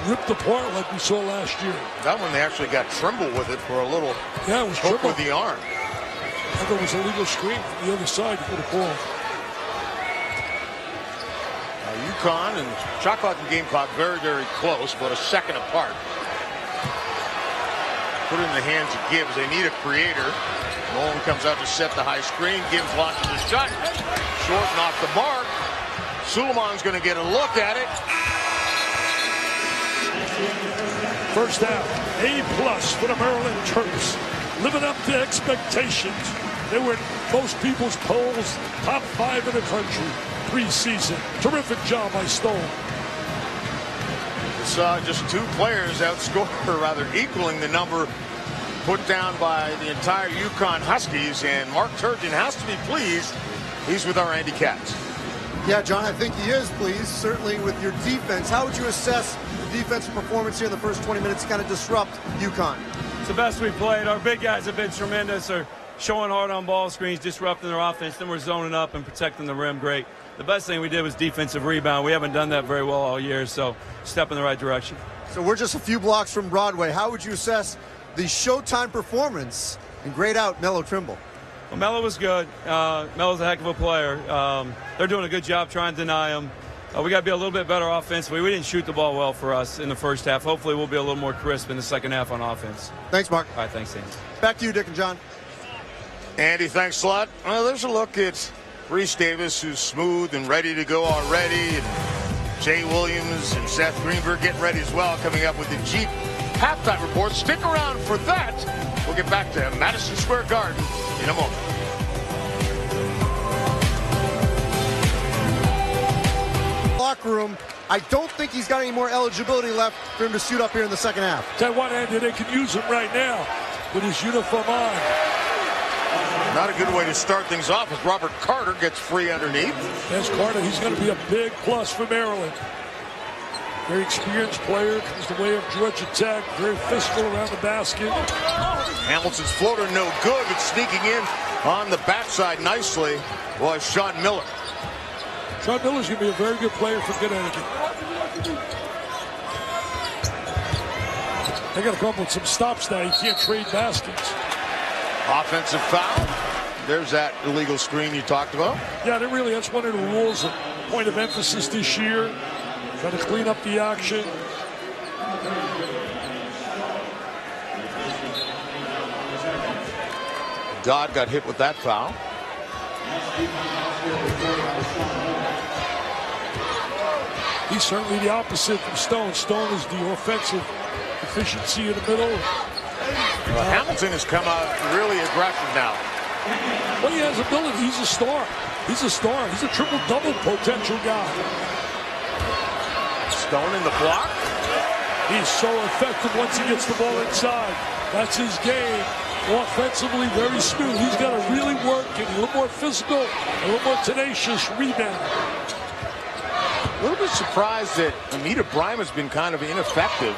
ripped apart like we saw last year. That one they actually got Trimble with it for a little it was hook with the arm. I thought it was a legal screen from the other side for the ball. UConn and shot clock and game clock very close, but a second apart. Put it in the hands of Gibbs. They need a creator. Nolan comes out to set the high screen. Gibbs launches a shot. Short and off the mark. Suleiman's going to get a look at it. First half, A+ for the Maryland Terps. Living up to expectations. They were in most people's polls, top 5 in the country preseason. Terrific job by Stone. Saw just 2 players outscore, or rather equaling the number put down by the entire UConn Huskies, and Mark Turgeon has to be pleased. He's with our Andy Katz. Yeah, John, I think he is pleased, certainly with your defense. How would you assess the defensive performance here in the first 20 minutes to kind of disrupt UConn? It's the best we played. Our big guys have been tremendous. They're showing hard on ball screens, disrupting their offense. Then we're zoning up and protecting the rim great. The best thing we did was defensive rebound. We haven't done that very well all year, so step in the right direction. So we're just a few blocks from Broadway. How would you assess the Showtime performance and grade out Melo Trimble? Well, Melo was good. Melo's a heck of a player. They're doing a good job trying to deny him. We got to be a little bit better offensively. We didn't shoot the ball well for us in the first half. Hopefully we'll be a little more crisp in the second half on offense. Thanks, Mark. All right, thanks, Andy. Back to you, Dick and John. Andy, thanks a lot. Well, there's a look at Reese Davis, who's smooth and ready to go already. And Jay Williams and Seth Greenberg getting ready as well, coming up with the Jeep halftime report. Stick around for that. We'll get back to Madison Square Garden in a moment. locker room. I don't think he's got any more eligibility left for him to suit up here in the second half. Tell you what, Andy, they can use him right now with his uniform on. Not a good way to start things off as Robert Carter gets free underneath. There's Carter. He's going to be a big plus for Maryland. Very experienced player, comes the way of Georgia Tech, very physical around the basket. Hamilton's floater no good, but sneaking in on the backside nicely was Sean Miller. Sean Miller's going to be a very good player for Connecticut. They got to come up with some stops now. You can't trade baskets. Offensive foul. There's that illegal screen you talked about. Yeah, that's one of the rules, a point of emphasis this year. Trying to clean up the action. Dodd got hit with that foul. He's certainly the opposite from Stone. Stone is the offensive efficiency in the middle. Well, Hamilton has come out really aggressive now. Well, he has ability. He's a star. He's a star. He's a triple-double potential guy. Stone in the block. He's so effective once he gets the ball inside. That's his game. Offensively, very smooth. He's got to really work and a little more physical, a little more tenacious rebound. A little bit surprised that Amita Bryant has been kind of ineffective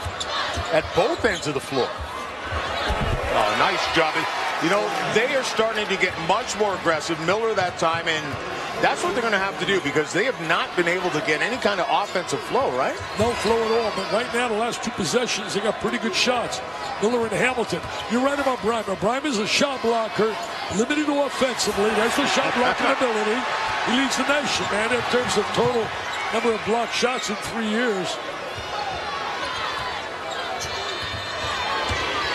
at both ends of the floor. Oh, nice job. You know, they are starting to get much more aggressive. Miller that time, and that's what they're going to have to do because they have not been able to get any kind of offensive flow, right? No flow at all, but right now, the last two possessions, they got pretty good shots. Miller and Hamilton. You're right about Bryant. Bryant is a shot blocker, limited offensively. That's the shot blocking ability. He leads the nation, man, in terms of total number of blocked shots in 3 years.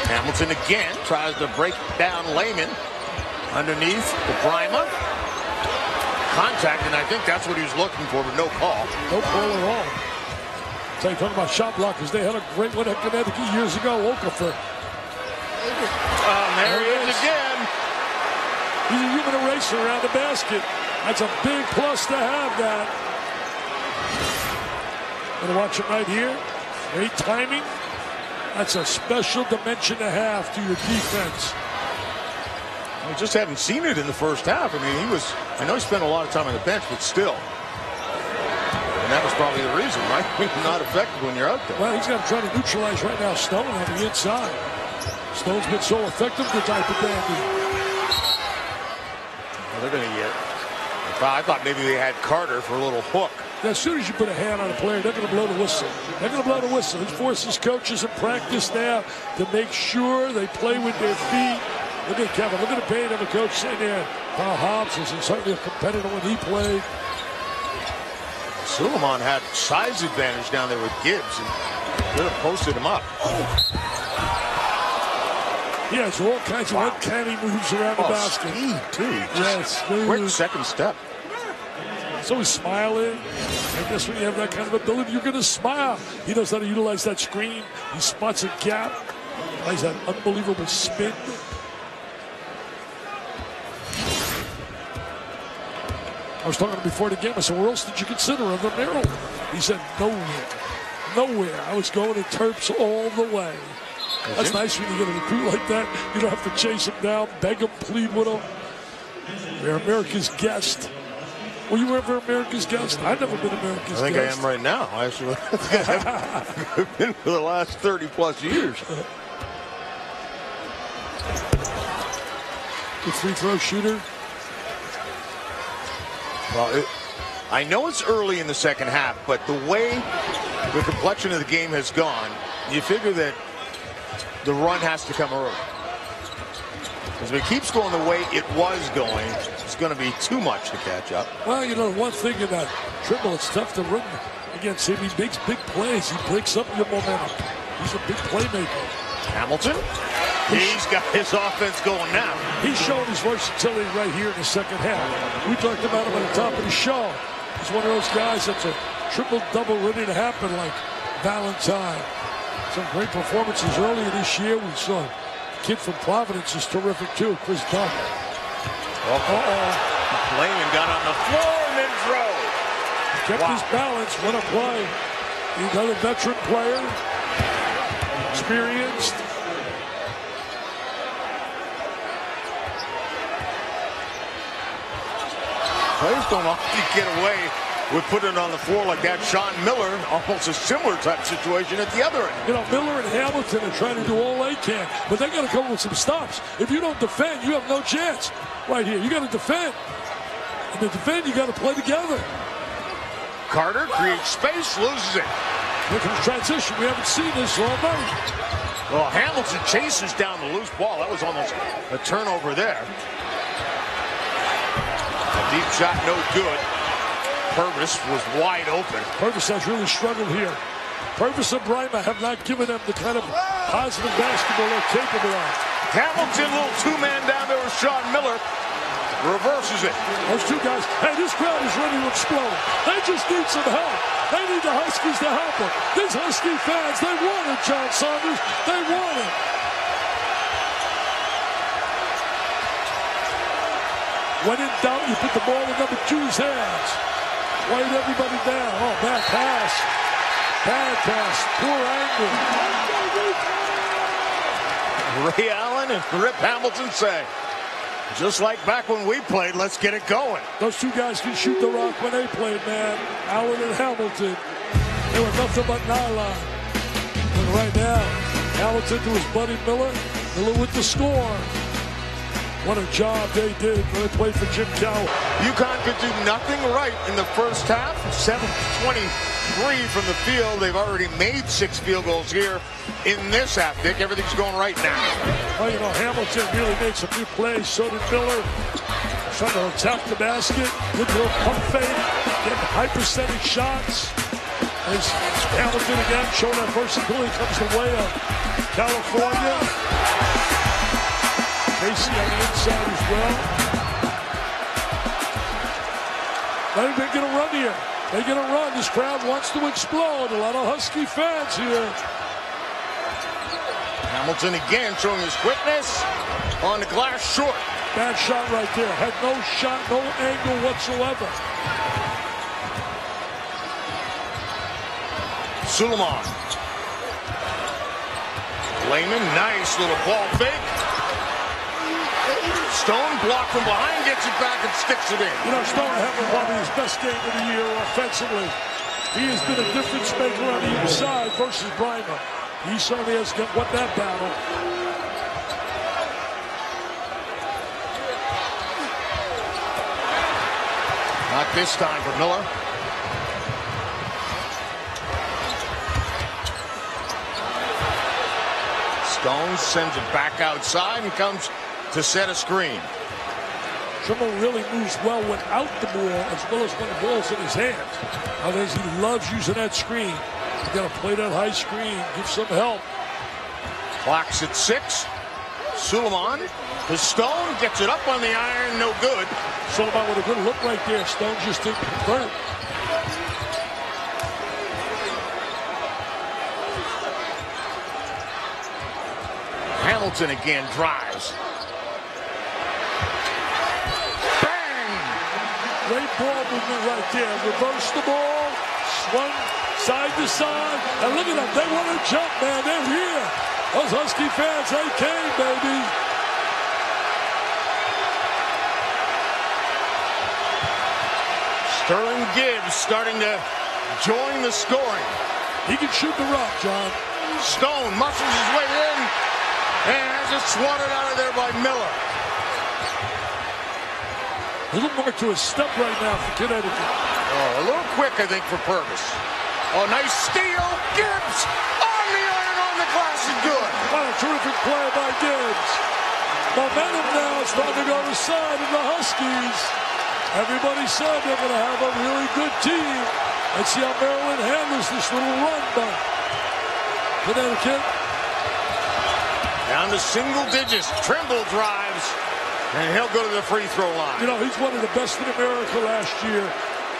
Hamilton again tries to break down Lehman underneath the Bryma. Contact, and I think that's what he was looking for, but no call. No call at all. So you're talking about shot blockers. They had a great one at Connecticut years ago, Okafor. There he is again. He's a human eraser around the basket. That's a big plus to have that. Gonna watch it right here. Great timing. That's a special dimension to have to your defense. We just haven't seen it in the first half. I mean, I know he spent a lot of time on the bench, but still. And that was probably the reason, right? Not effective when you're out there. Well, he's got to try to neutralize right now Stone on the inside. Stone's been so effective, the type of dandy. Well, they're going to get. I thought maybe they had Carter for a little hook. Now, as soon as you put a hand on a player, they're going to blow the whistle. They're going to blow the whistle. He forces coaches in practice now to make sure they play with their feet. Look at Kevin. Look at the pain of a coach sitting there. Carl Hobbs was certainly a competitor when he played. Suleiman had size advantage down there with Gibbs and could have posted him up. He has all kinds of uncanny moves around the basket. Speed, too. Yes, quick second step. So he's smiling. I guess when you have that kind of ability, you're going to smile. He knows how to utilize that screen. He spots a gap. He has that unbelievable spin. I was talking to him before the game. I said, where else did you consider other than Maryland? He said, nowhere. Nowhere. I was going to Terps all the way. That's nice when you get a recruit like that. You don't have to chase him down, beg him, plead with him. You're America's guest. Were you ever America's guest? I've never been America's guest. I think I am right now. Actually, I've been for the last 30-plus years. Good free throw shooter. Well, I know it's early in the second half, but the way the complexion of the game has gone, you figure that the run has to come early. As it keeps going the way it was going, it's going to be too much to catch up. Well, you know, one thing in that dribble, it's tough to run against him. He makes big plays. He breaks up your momentum. He's a big playmaker. Hamilton, he's got his offense going now. He's showing his versatility right here in the second half. We talked about him at the top of the show. He's one of those guys that's a triple-double ready to happen like Valentine. Some great performances earlier this year. We saw a kid from Providence is terrific too, Chris Dunn. Lehman got on the floor and then drove. Kept his balance. What a play. Another veteran player. Experienced. Players don't often get away with putting it on the floor like that. Sean Miller, almost a similar type situation at the other end. You know, Miller and Hamilton are trying to do all they can, but they got to come with some stops. If you don't defend, you have no chance. Right here, you got to defend. And to defend, you got to play together. Carter creates space, loses it. Here comes transition. We haven't seen this all night. Well, Hamilton chases down the loose ball. That was almost a turnover there. A deep shot, no good. Purvis was wide open. Purvis has really struggled here. Purvis and Breimer have not given them the kind of positive basketball they're capable of. Hamilton, little two-man down there with Sean Miller. Reverses it. Those two guys, hey, this crowd is ready to explode. They just need some help. They need the Huskies to help them. These Husky fans, they want it, John Saunders. They want it. When in doubt, you put the ball in number 2's hands. Weight everybody down. Oh, bad pass. Bad pass. Poor angle. Ray Allen and Rip Hamilton say, just like back when we played, let's get it going. Those two guys can shoot the rock when they played, man. Allen and Hamilton. They were nothing but nylon. And right now, Hamilton to his buddy Miller. Miller with the score. What a job they did when they played for Jim Cowell. UConn could do nothing right in the first half. 7-23 from the field. They've already made 6 field goals here in this half, Dick. Everything's going right now. Well, you know, Hamilton really made some new plays. So did Miller. Trying to attack the basket. Good little pump fake. Getting high percentage shots. There's Hamilton again showing that versatility comes the way of California. Casey on the inside as well. They get a run here. They get a run. This crowd wants to explode. A lot of Husky fans here. Hamilton again showing his quickness on the glass short. Bad shot right there. Had no shot, no angle whatsoever. Suleiman. Layman, nice little ball fake. Stone blocked from behind, gets it back and sticks it in. You know, Stone having probably his best game of the year offensively. He has been a difference maker on the inside versus Breimer. He certainly has won that battle. Not this time for Miller. Stone sends it back outside and comes to set a screen. Trimble really moves well without the ball as well as when the ball's in his hands. Nowadays, he loves using that screen. You got to play that high screen, give some help. Clock's at 6. Suleiman to Stone, gets it up on the iron, no good. Suleiman with a good look right there. Stone just didn't convert. Hamilton again drives. Great ball movement right there. Reverse the ball. Swung side to side. And look at them. They want to jump, man. They're here. Those Husky fans, they came, baby. Sterling Gibbs starting to join the scoring. He can shoot the rock, John. Stone muscles his way in and has it swatted out of there by Miller. A little more to a step right now for Connecticut. Oh, a little quick, I think, for Purvis. Oh, nice steal. Gibbs on the iron on the glass is good. What a terrific play by Gibbs. Momentum now is starting to go to the side of the Huskies. Everybody said they're going to have a really good team. Let's see how Maryland handles this little run by Connecticut. Down to single digits. Trimble drives. And he'll go to the free throw line. You know, he's one of the best in America last year,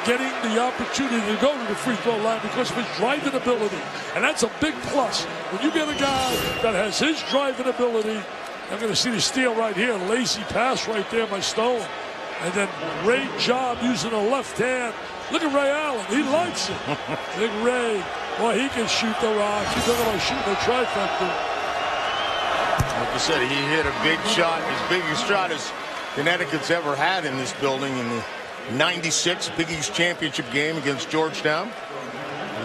getting the opportunity to go to the free throw line because of his driving ability. And that's a big plus. When you get a guy that has his driving ability, I'm going to see the steal right here. Lazy pass right there by Stone. And then great job using the left hand Look at Ray Allen. He likes it. Big Ray. Boy, he can shoot the rock. He's talking about shooting the trifecta. Like you said, he hit a big shot, his biggest shot as Connecticut's ever had in this building in the '96 Big East Championship game against Georgetown.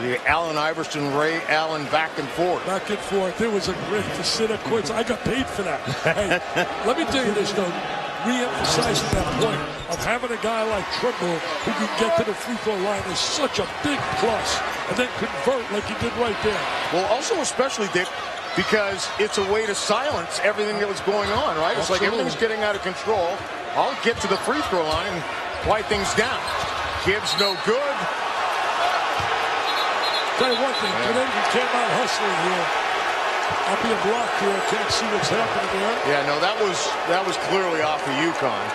The Allen Iverson, Ray Allen back and forth. Back and forth. It was a great to sit at courts. I got paid for that. Hey, let me tell you this, though. Re-emphasizing that point of having a guy like Trimble who can get to the free throw line is such a big plus, and then convert like he did right there. Well, also especially, Dick, because it's a way to silence everything that was going on, right? It's like everything's getting out of control. I'll get to the free throw line and quiet things down. Gibbs no good. Tell you one thing, Connecticut came out hustling here. I'll be a block here. Can't see what's happening there. Yeah, no, that was clearly off of UConn.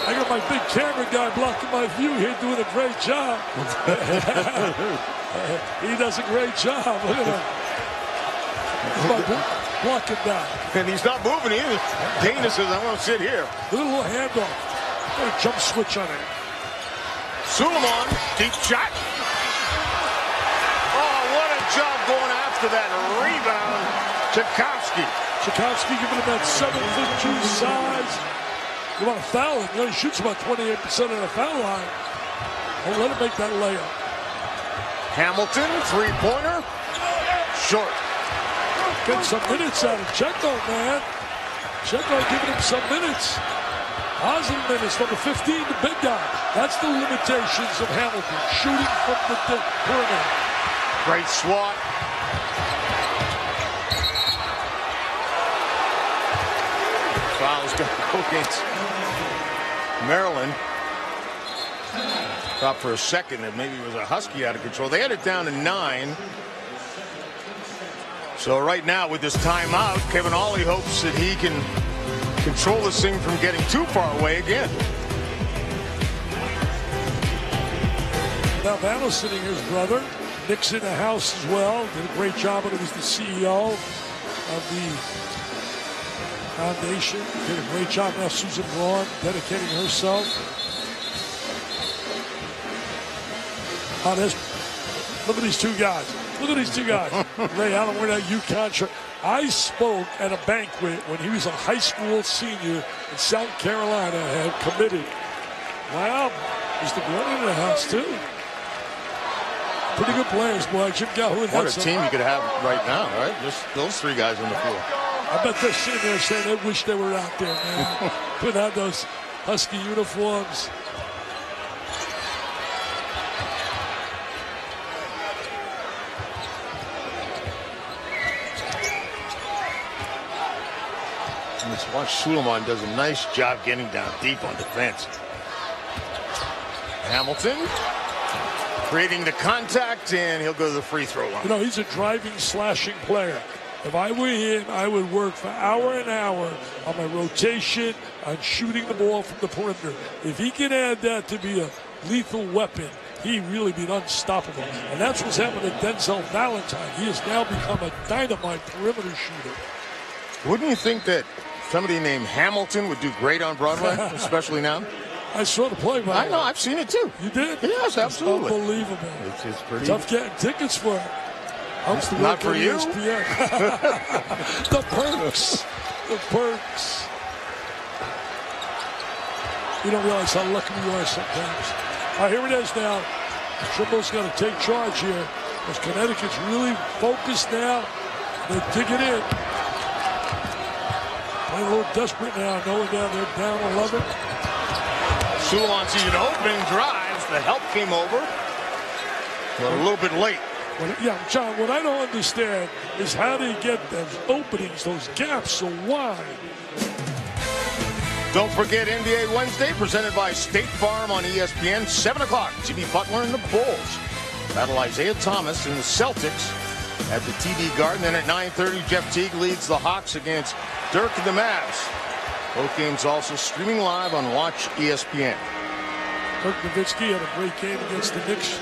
I got my big camera guy blocking my view here, doing a great job. He does a great job. Look at him. Block him down. And he's not moving either. Dana says, I want to sit here. Look at a little handoff. Got a jump switch on it. Suleiman, deep shot. Oh, what a job going after that rebound. Tchaikovsky. Tchaikovsky giving him that 7'2" size. You want to foul him. He shoots about 28% of the foul line. Don't let him make that layup. Hamilton, three-pointer. Short. Getting some minutes out of Checo, man. Checo giving him some minutes. Positive minutes, number 15, the big guy. That's the limitations of Hamilton, shooting from the perimeter. Great swat. Foul's going to go against Maryland. Thought for a second that maybe it was a Husky out of control. They had it down to 9. So right now with this timeout, Kevin Ollie hopes that he can control this thing from getting too far away again. Now Vanna's sitting here, his brother. Nick's in the house as well. Did a great job when he was the CEO of the foundation. Did a great job now. Susan Braun dedicating herself. Look at these two guys. Look at these two guys. Ray Allen wearing that UConn shirt. I spoke at a banquet when he was a high school senior in South Carolina and had committed. Wow, Mr. Gordon in the house too. Pretty good players, boy. Jim Calhoun. What a team you could have right now, right? Just those three guys on the floor. I bet they're sitting there saying they wish they were out there, man. Put on those Husky uniforms. Let's watch Suleiman does a nice job getting down deep on defense. Hamilton creating the contact, and he'll go to the free throw line. You know, he's a driving, slashing player. If I were him, I would work for hour and hour on my rotation, on shooting the ball from the perimeter. If he can add that to be a lethal weapon, he really be unstoppable. And that's what's happened to Denzel Valentine. He has now become a dynamite perimeter shooter. Wouldn't you think that somebody named Hamilton would do great on Broadway, especially now? I saw the play, man. I know, I've seen it too. You did? Yes, absolutely. It's unbelievable. It's pretty tough getting tickets for it. Not for you. The perks. The perks. You don't realize how lucky you are sometimes. All right, here it is now. Trimble's got to take charge here. Because Connecticut's really focused now. They dig it in. Playing a little desperate now, knowing down they're down 11. Suleiman sees an opening, drives. The help came over. But a little bit late. Yeah, John, what I don't understand is how they get those openings, those gaps so wide. Don't forget NBA Wednesday, presented by State Farm on ESPN, 7 o'clock. Jimmy Butler and the Bulls battle Isaiah Thomas and the Celtics at the TD Garden. Then at 9:30, Jeff Teague leads the Hawks against Dirk and the Mavs. Both games also streaming live on Watch ESPN. Dirk Nowitzki had a great game against the Knicks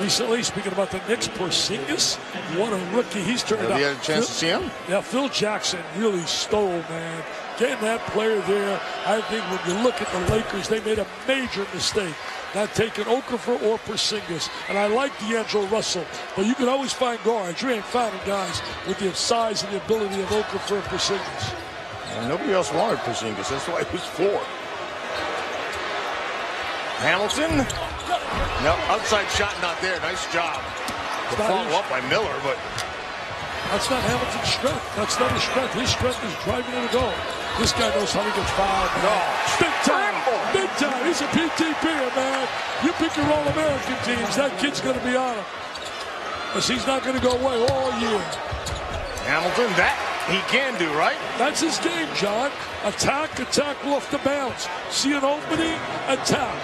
recently. Speaking about the Knicks, Porzingis, what a rookie he's turned out. Have you had a chance to see him? Yeah, Phil Jackson really stole, man. getting that player there, I think when you look at the Lakers, they made a major mistake not taking Okafor or Porzingis. And I like D'Angelo Russell, but you can always find guards. You ain't finding guys with the size and the ability of Okafor and Porzingis. And nobody else wanted Porzingis. That's why it was 4. Hamilton. No, outside shot not there. Nice job. The follow up by Miller, but that's not Hamilton's strength. That's not his strength. His strength is driving in the goal. This guy knows how to get fouled. no. Big time. Big time. He's a PTP, man. You pick your All-American teams, that kid's going to be on him. Because he's not going to go away all year. Hamilton, that he can do, right? That's his game, John. Attack, attack off the bounce. See an opening, attack.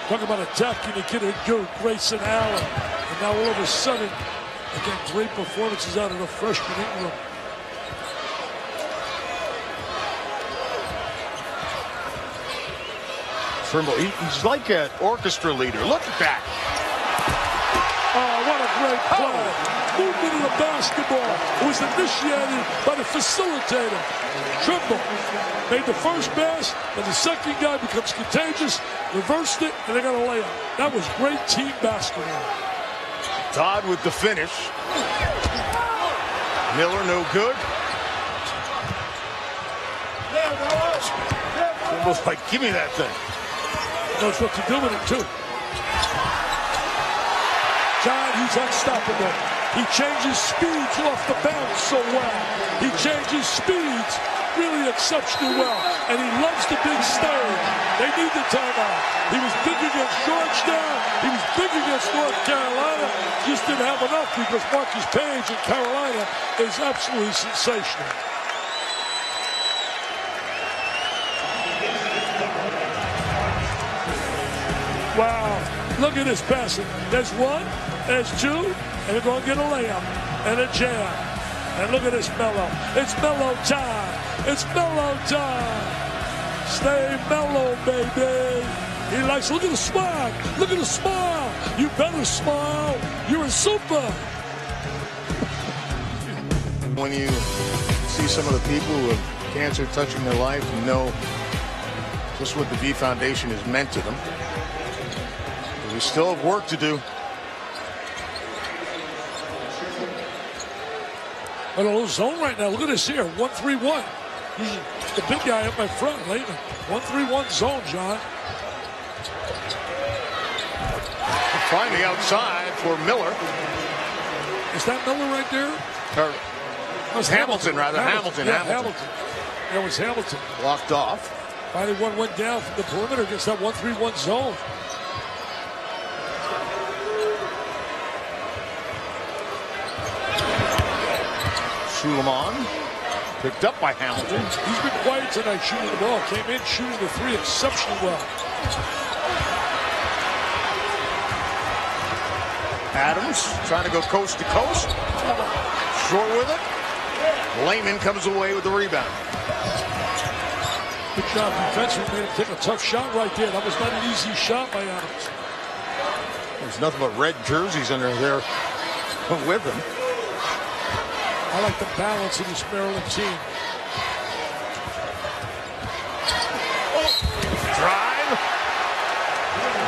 Talk about attacking the kid at Grayson Allen. And now all of a sudden, again, great performances out of the freshman Ingram. Trimble, he's like an orchestra leader. Look at that. Oh, what a great play. Movement of the basketball. It was initiated by the facilitator. Trimble made the first pass, and the second guy becomes contagious, reversed it, and they got a layup. That was great team basketball. Todd with the finish. Miller no good. Trimble's like, give me that thing. Knows what to do with it, too. John, he's unstoppable. He changes speeds off the bounce so well. He changes speeds really exceptionally well. And he loves the big stage. They need the timeout. He was big against Georgetown. He was big against North Carolina. Just didn't have enough because Marcus Page in Carolina is absolutely sensational. Wow, look at this passing. There's one, there's two, and they're going to get a layup and a jam. And look at this Melo. It's Melo time. It's Melo time. Stay mellow, baby. He likes, look at the smile. Look at the smile. You better smile. You're a super. When you see some of the people who have cancer touching their life, you know just what the V Foundation has meant to them. We still have work to do. A little zone right now. Look at this here. 1-3-1. The big guy up my front, Leighton. 1-3-1 zone, John. Finally outside for Miller. Is that Miller right there? Or Hamilton, rather. Hamilton. That was Hamilton. Blocked off. Finally one went down from the perimeter against that 1-3-1 zone. Suleiman picked up by Hamilton. He's been quiet tonight shooting the ball. Came in shooting the three exceptionally well. Adams trying to go coast to coast. Short with it. Layman comes away with the rebound. Good job defensively. Made him take a tough shot right there. That was not an easy shot by Adams. There's nothing but red jerseys under there with him. I like the balance of this Maryland team. Drive.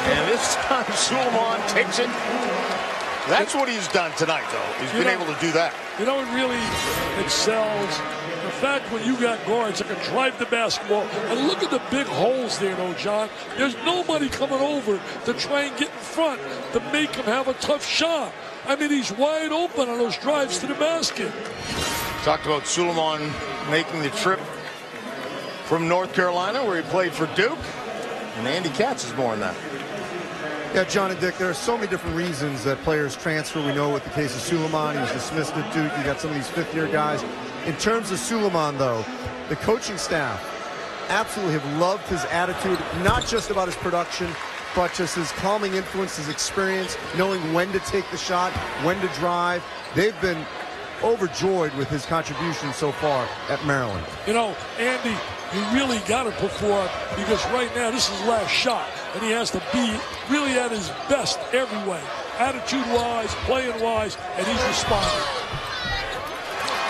And this time Suleiman takes it. That's what he's done tonight, though. He's been able to do that. You know, it really excels. The fact when you got guards that can drive the basketball. And look at the big holes there, though, John. There's nobody coming over to try and get in front to make him have a tough shot. I mean, he's wide open on those drives to the basket. Talked about Suleiman making the trip from North Carolina, where he played for Duke. And Andy Katz is more on that. Yeah, John and Dick, there are so many different reasons that players transfer. We know with the case of Suleiman, he was dismissed at Duke. You got some of these fifth-year guys. In terms of Suleiman, though, the coaching staff absolutely have loved his attitude, not just about his production, but just his calming influence, his experience, knowing when to take the shot, when to drive. They've been overjoyed with his contribution so far at Maryland. You know, Andy, you really got to perform because right now this is his last shot, and he has to be really at his best every way, attitude-wise, playing-wise, and he's responding.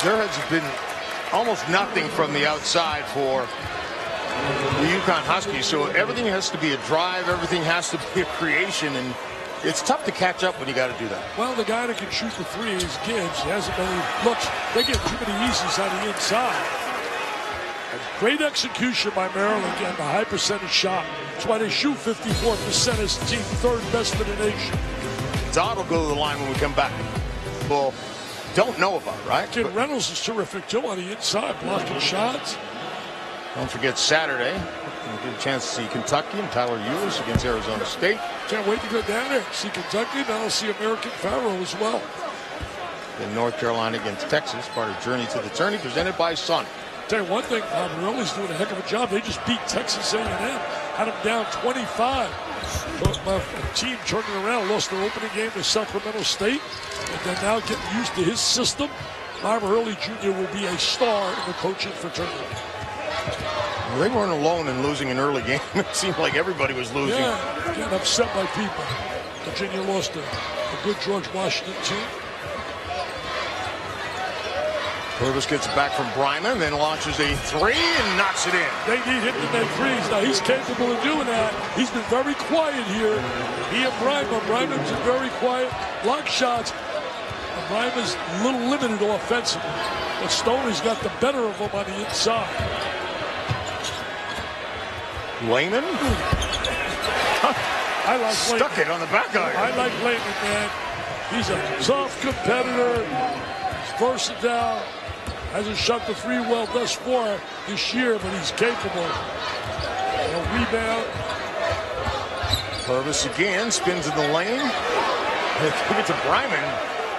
There has been almost nothing from the outside for the UConn Huskies. So everything has to be a drive. Everything has to be a creation. And it's tough to catch up when you got to do that. Well, the guy that can shoot the three is Gibbs. He hasn't many looks. They get too many easies on the inside. A great execution by Maryland getting a high percentage shot. That's why they shoot 54% as the team, third best in the nation. Dodd will go to the line when we come back. Well, don't know about, right? Kid Reynolds is terrific, too, on the inside, blocking shots. Don't forget Saturday. We'll get a chance to see Kentucky and Tyler Ewers against Arizona State. Can't wait to go down there, see Kentucky, and I'll see American Pharaoh as well. In North Carolina against Texas, part of Journey to the Tourney, presented by Sun. Tell you one thing, Morelli's doing a heck of a job. They just beat Texas A&M, had them down 25. But my team turning around, lost their opening game to Sacramento State, and then now getting used to his system. Marv Early Jr. will be a star in the coaching fraternity. Well, they weren't alone in losing an early game. It seemed like everybody was losing. Yeah, getting upset by people. Virginia lost a good George Washington team. Purvis gets it back from Bryman, then launches a three and knocks it in. They need him to make threes. Now, he's capable of doing that. He's been very quiet here. He and Bryman. Bryman's been very quiet. Block shots. And Bryman's a little limited offensively. But Stoney's got the better of him on the inside. Layman? I like Stuck Layman. it on the back iron. I like Layman, man. He's a tough competitor. He's versatile. Hasn't shot the three well thus far this year, but he's capable. A rebound. Purvis again, spins in the lane. Give it to Bryman.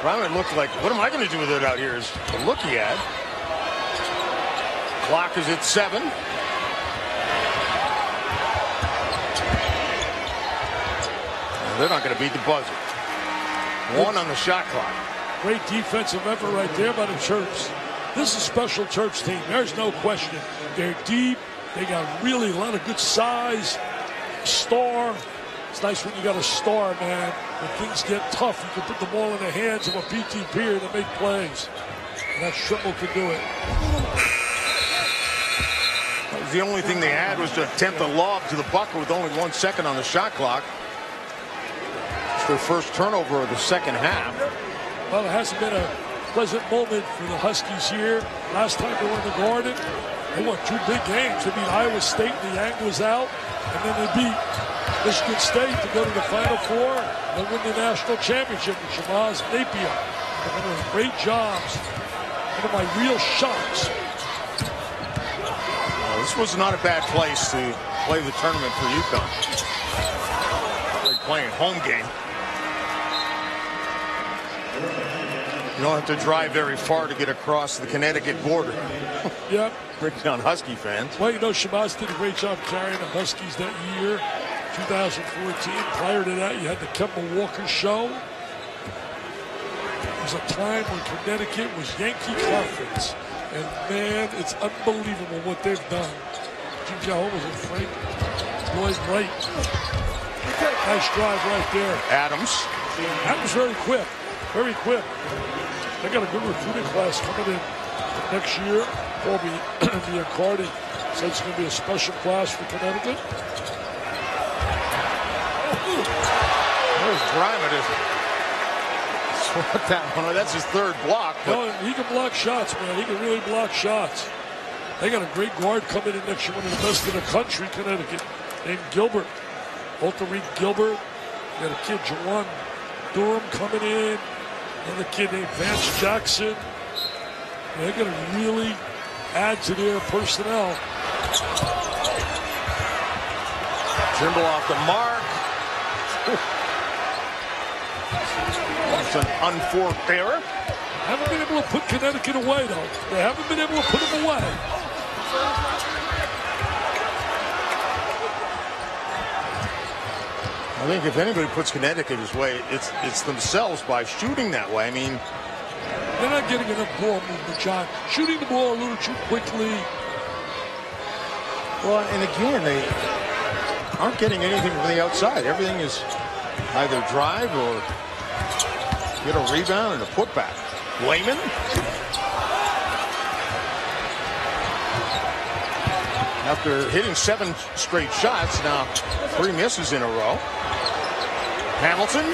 Bryman looked like, what am I going to do with it out here is the look he had. Clock is at 7. They're not going to beat the buzzer. 1 on the shot clock. Great defensive effort right there by the Terps. This is a special Terps team. There's no question. They're deep. They got really a lot of good size. Star. It's nice when you got a star, man. When things get tough, you can put the ball in the hands of a PTPer to make plays. And that Trimble can do it. That was the only thing they had was to attempt a lob to the bucket with only 1 second on the shot clock. It's their first turnover of the second half. Well, it hasn't been a pleasant moment for the Huskies here. Last time they were in the Garden, they won 2 big games. They beat Iowa State, the Yang was out, and then they beat Michigan State to go to the Final Four and win the national championship with Shabazz Napier. They're doing great jobs. One of my real shocks. This was not a bad place to play the tournament for UConn. They're playing home game. You don't have to drive very far to get across the Connecticut border. Yep. Bringing on Husky fans. Well, you know, Shabazz did a great job carrying the Huskies that year, 2014. Prior to that, you had the Kemba Walker show. There was a time when Connecticut was Yankee Conference. And, man, it's unbelievable what they've done. Jim Jehovah's and Frank Lloyd Wright. Nice drive right there. Adams. Adams very quick. Very quick. They got a good recruiting class coming in next year. Paul Biancardi said it's going to be a special class for Connecticut. There's Bryman. That one. That's his 3rd block. No, he can block shots, man. He can really block shots. They got a great guard coming in next year, one of the best in the country, Connecticut, named Gilbert. Ultra Gilbert. You got a kid, Jawan Durham, coming in. Another kid named Vance Jackson. They're going to really add to their personnel. Trimble off the mark. That's an unforced error. Haven't been able to put Connecticut away, though. They haven't been able to put them away. I think if anybody puts Connecticut his way, it's themselves by shooting that way. I mean, they're not getting enough ball movement, John. Shooting the ball a little too quickly. Well, and again, they aren't getting anything from the outside. Everything is either drive or get a rebound and a putback. Layman. After hitting 7 straight shots, now 3 misses in a row. Hamilton.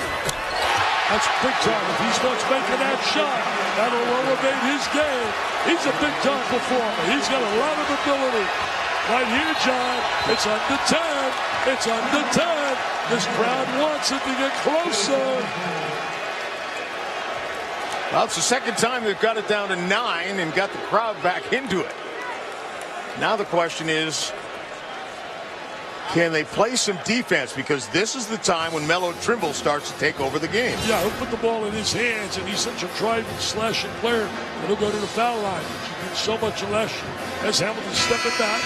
That's big time. If he starts making that shot, that'll elevate his game. He's a big-time performer. He's got a lot of ability. Right here, John, it's under 10. It's under 10. This crowd wants it to get closer. Well, it's the second time they've got it down to 9 and got the crowd back into it. Now the question is, can they play some defense? Because this is the time when Melo Trimble starts to take over the game. Yeah, he'll put the ball in his hands, and he's such a driving, slashing player, and he'll go to the foul line. He gets so much less as Hamilton stepping back.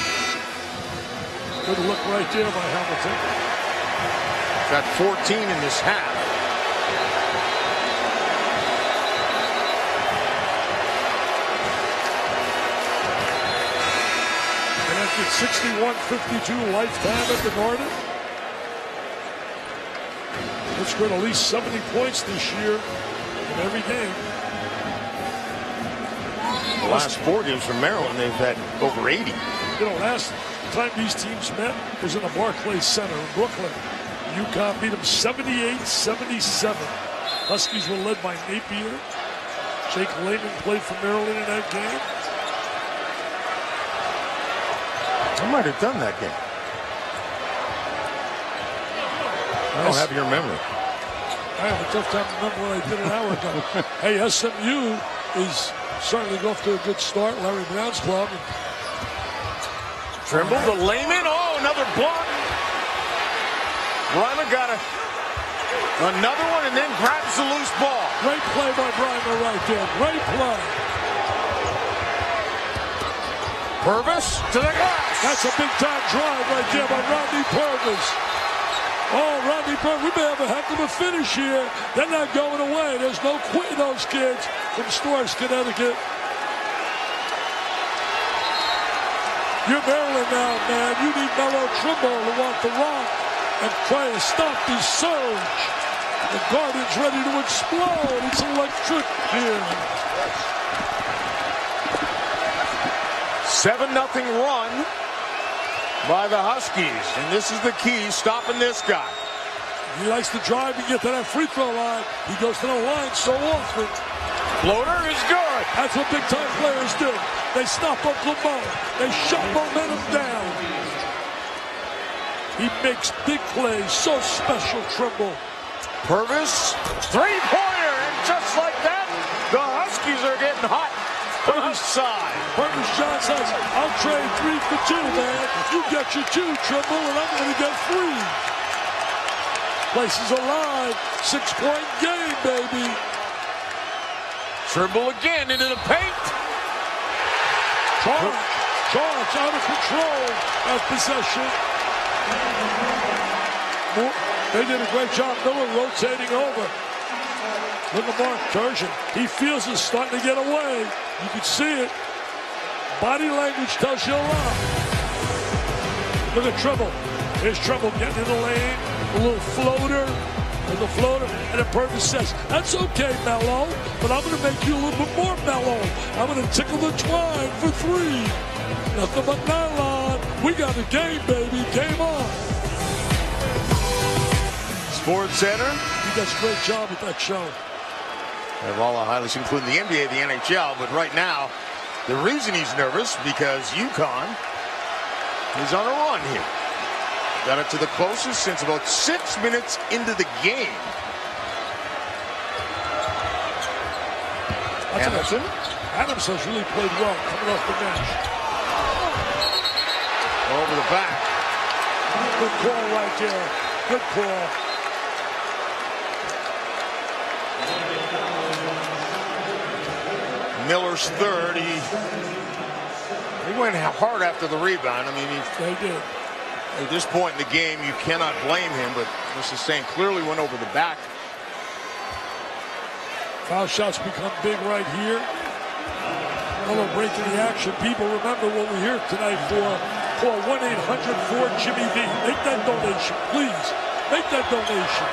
Good look right there by Hamilton. Got 14 in this half. Connected 61-52 lifetime at the Garden. They've scored at least 70 points this year in every game. The last 4 games from Maryland, they've had over 80. You know, last time these teams met was in the Barclays Center in Brooklyn. UConn beat them 78-77. Huskies were led by Napier. Jake Layman played for Maryland in that game. I might have done that game. I don't have your memory. I have a tough time remembering what I did an hour ago. Hey, SMU is certainly off to a good start. Larry Brown's club. Trimble to Layman. Oh, another block. Reimer got another one and then grabs the loose ball. Great play by Reimer right there. Great play. Purvis to the glass. That's a big-time drive right there by Rodney Purvis. Oh, Rodney Purvis, we may have a heck of a finish here. They're not going away. There's no quitting those kids from Storrs, Connecticut. You're Maryland now, man. You need Melo Trimble to want the rock and try to stop this surge. The Garden's ready to explode. It's electric here. 7-0 run by the Huskies. And this is the key, stopping this guy. He likes to drive and get to that free throw line. He goes to the line so often. Floater is good. That's what big-time players do. They stop Uncle Mo. They shut momentum down. He makes big plays. So special, Trimble. Purvis, three-pointer. And just like that, the Huskies are getting hot. Purvis side. Purvis John says, I'll trade 3 for 2, man. You get your 2, Trimble, and I'm going to get 3. Place is alive. 6-point game, baby. Trimble again into the paint. Charge out of control of possession. They did a great job. Miller rotating over. Look at Mark Turgeon. He feels it's starting to get away. You can see it. Body language tells you a lot. Look at Trimble. Here's Trimble getting in the lane. A little floater. There's a floater. And then Purvis says, that's okay, Melo, but I'm going to make you a little bit more mellow. I'm going to tickle the twine for 3. Nothing but nylon. We got a game, baby. Game on. Sports Center. He does a great job with that show. They have all the highlights, including the NBA, the NHL. But right now, the reason he's nervous because UConn is on a run here. Got it to the closest since about 6 minutes into the game. Hamilton. Adams has really played well coming off the bench. Over the back. Good call right there. Good call. Miller's third. He went hard after the rebound. I mean, they did. At this point in the game, you cannot blame him, but this is saying clearly went over the back. Foul shots become big right here. Another break in the action. People remember what we're here tonight for. Call 1-800-4-JIMMY-V. Make that donation, please. Make that donation.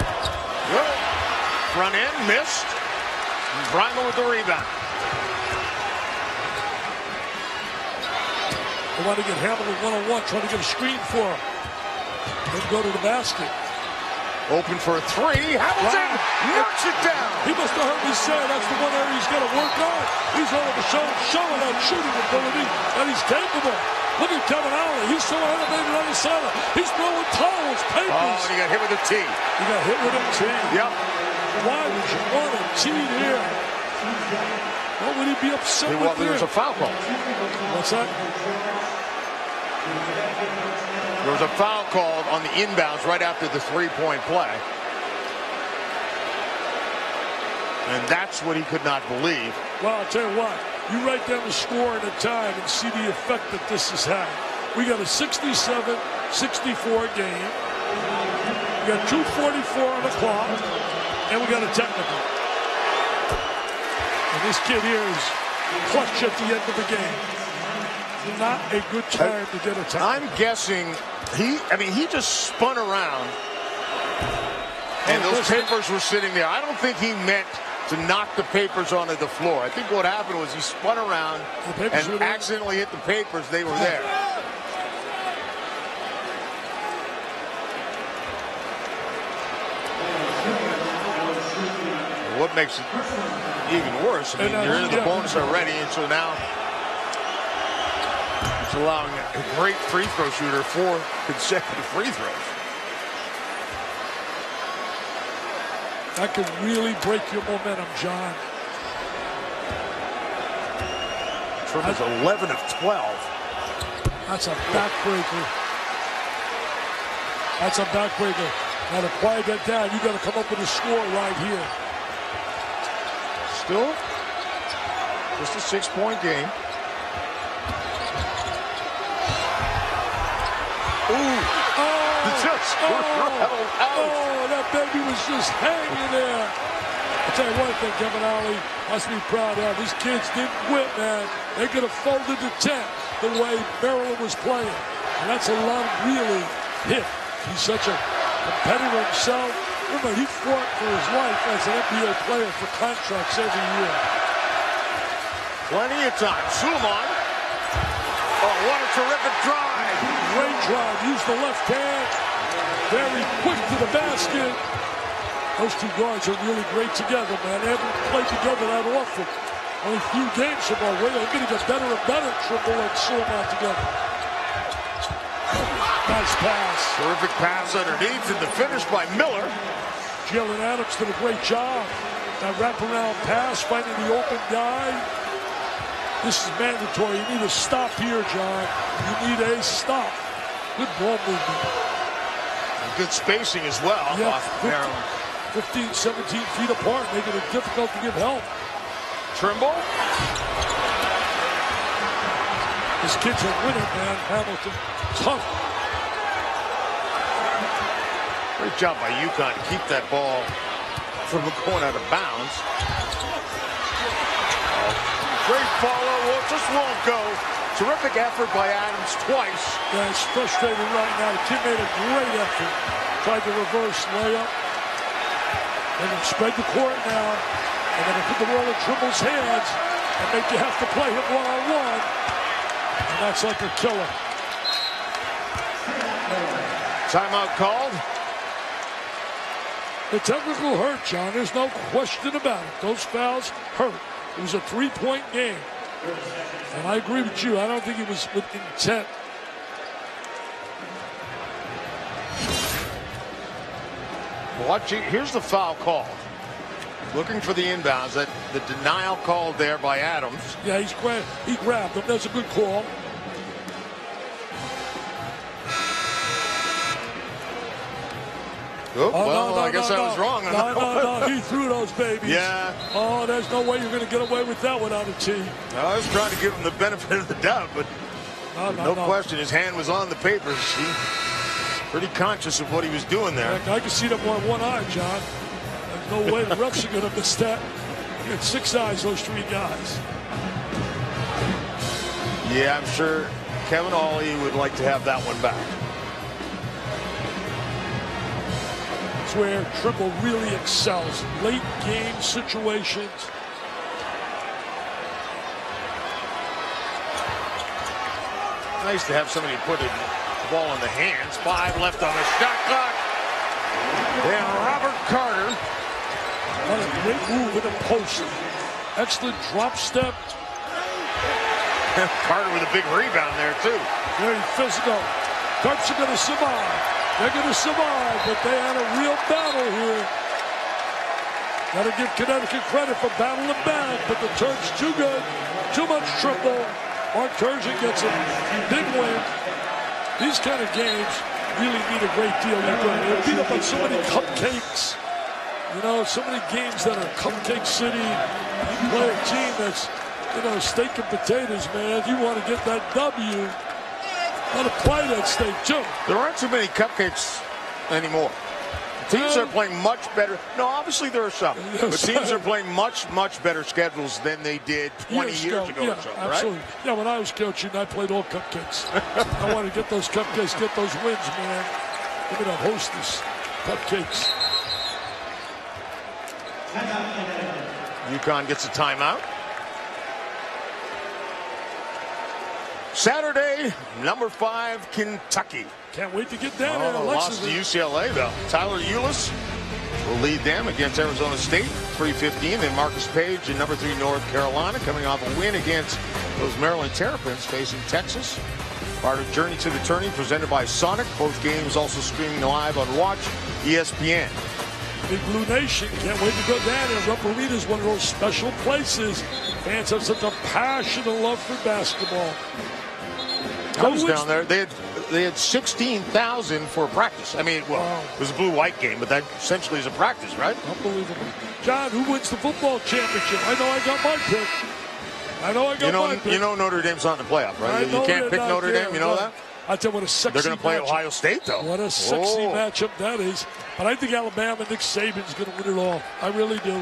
Good. Front end, missed. And Bryma with the rebound. They want to get Hamilton one-on-one, trying to get a screen for him. Then go to the basket. Open for a three. Hamilton knocks it down. He must have heard me say that's the one area he's got to work on. He's all of a sudden showing that shooting ability, and he's capable. Look at Kevin Ollie. He's so animated on the side. He's throwing towels, papers. Oh, and he got hit with a tee. He got hit with a tee. Yep. Why would you want a tee here? What would he be upset with there was a foul call. What's that? There was a foul called on the inbounds right after the three-point play. And that's what he could not believe. Well, I'll tell you what. You write down the score and the time and see the effect that this has had. We got a 67-64 game. We got 2:44 on the clock. And we got a technical. And this kid here is clutch at the end of the game. Not a good time to get a technical. I'm guessing he just spun around. And those papers were sitting there. I don't think he meant to knock the papers onto the floor. I think what happened was he spun around and accidentally hit the papers. They were there. What makes it even worse, I mean, you're into the bonus already, and so now it's allowing a great free throw shooter 4 consecutive free throws. That could really break your momentum, John. Trump is 11 of 12. That's a backbreaker. That's a backbreaker. Now to quiet that down, you got to come up with a score right here. Still just a 6-point game. Ooh. That baby was just hanging there. I'll tell you one thing, Kevin Ollie must be proud of. These kids didn't quit, man. They could have folded the tent the way Maryland was playing. And that's a lot of really hit. He's such a competitor himself. Remember, he fought for his life as an NBA player for contracts every year. Plenty of time. Suleiman. Oh, what a terrific drive. Great drive. Use the left hand. Very quick to the basket. Those two guards are really great together, man. They haven't played together that often. Only a few games from our way. They're going to get better and better, Triple and Suleiman together. Nice pass. Terrific pass underneath, and the finish by Miller. Jalen Adams did a great job. That wraparound pass, finding the open guy. This is mandatory. You need a stop here, John. You need a stop. Good ball movement. And good spacing as well. Yeah, 15, 17 feet apart, making it difficult to give help. Trimble. His kids are winning, man. Hamilton, tough. Great job by UConn to keep that ball from going out of bounds. Great follow, well, just won't go. Terrific effort by Adams twice. Yeah, it's frustrating right now. The kid made a great effort. Tried to reverse layup. They're going to spread the court now. And they're going to put the ball in Trimble's hands and make you have to play him one-on-one. And that's like a killer. Timeout called. The technical hurt, John. There's no question about it. Those fouls hurt. It was a 3-point game. And I agree with you. I don't think it was with intent. Watching, here's the foul call. Looking for the inbounds. That the denial called there by Adams. Yeah, he grabbed him. That's a good call. Oh, well, I guess I was wrong. No, he threw those babies. Yeah. Oh, there's no way you're going to get away with that without a tee. I was trying to give him the benefit of the doubt, but no question, his hand was on the papers. He's pretty conscious of what he was doing there. I can see them on one eye, John. There's no way the refs are going to miss that. He had 6 eyes, those 3 guys. Yeah, I'm sure Kevin Ollie would like to have that one back. It's where Trimble really excels. Late game situations. nice to have somebody put the ball in the hands. 5 left on the shot clock. And Robert Carter. What a great move with a post. Excellent drop step. Carter with a big rebound there, too. Very physical. Terps are going to survive. They're going to survive, but they had a real battle here. Got to give Connecticut credit for battling back, but the Terps too good. Too much triple. Mark Turgeon gets a big win. These kind of games really need a great deal. They're beat up on so many cupcakes. You know, so many games that are Cupcake City. You play a team that's, you know, steak and potatoes, man. You want to get that W. Got to play that steak, too. There aren't too many cupcakes anymore. Teams are playing much better. No, obviously there are some. But teams are playing much, much better schedules than they did 20 years ago or so, absolutely. right? Yeah, when I was coaching, I played all cupcakes. I want to get those cupcakes, get those wins, man. Give me the hostess cupcakes. UConn gets a timeout. Saturday, number 5, Kentucky. Can't wait to get down there. Lost to UCLA, though. Tyler Ulis will lead them against Arizona State, 3:15. Then Marcus Page and number 3, North Carolina, coming off a win against those Maryland Terrapins, facing Texas. Part of Journey to the Tourney, presented by Sonic. Both games also streaming live on Watch ESPN. Big Blue Nation, can't wait to go down there. Rupp Arena is one of those special places. Fans have such a passion and love for basketball. I was down there. They had 16,000 for practice. I mean, well, it was a blue-white game, but that essentially is a practice, right? Unbelievable. John, who wins the football championship? I know I got my pick. My pick. You know Notre Dame's not in the playoff, right? You can't pick Notre Dame. You know that? I tell you what a sexy They're going to play matchup. Ohio State, though. What a sexy matchup that is. But I think Alabama, Nick Saban's going to win it all. I really do.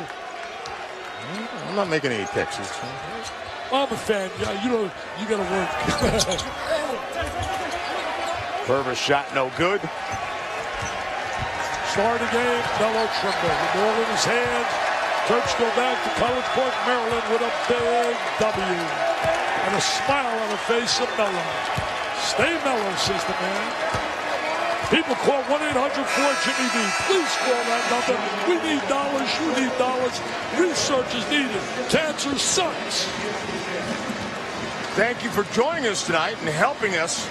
I'm not making any picks. I'm a fan. Yeah, you got to work. Purvis shot no good. Start the game, Mello Trimble. The ball in his hands. Terps go back to College Park, Maryland with a big W. And a smile on the face of Mello. Stay mellow, says the man. People call 1-800-4-JIMMY-V. Please call that number. We need dollars. You need dollars. Research is needed. Cancer sucks. Thank you for joining us tonight and helping us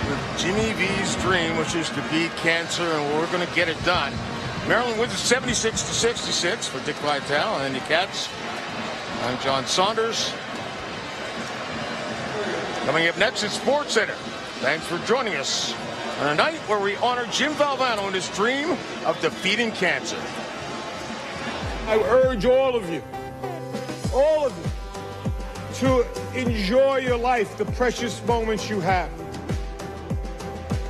with Jimmy V's dream, which is to beat cancer, and we're going to get it done. Maryland wins it 76-66 for Dick Vitale and the Cats. I'm John Saunders. Coming up next is Sports Center. Thanks for joining us on a night where we honor Jim Valvano and his dream of defeating cancer. I urge all of you, to enjoy your life, the precious moments you have.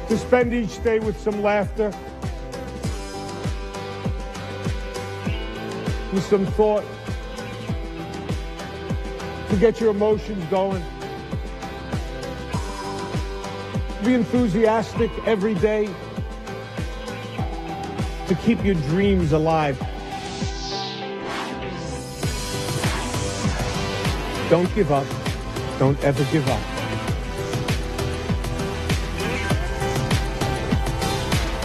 To spend each day with some laughter, with some thought, to get your emotions going. Be enthusiastic every day, to keep your dreams alive. Don't give up. Don't ever give up.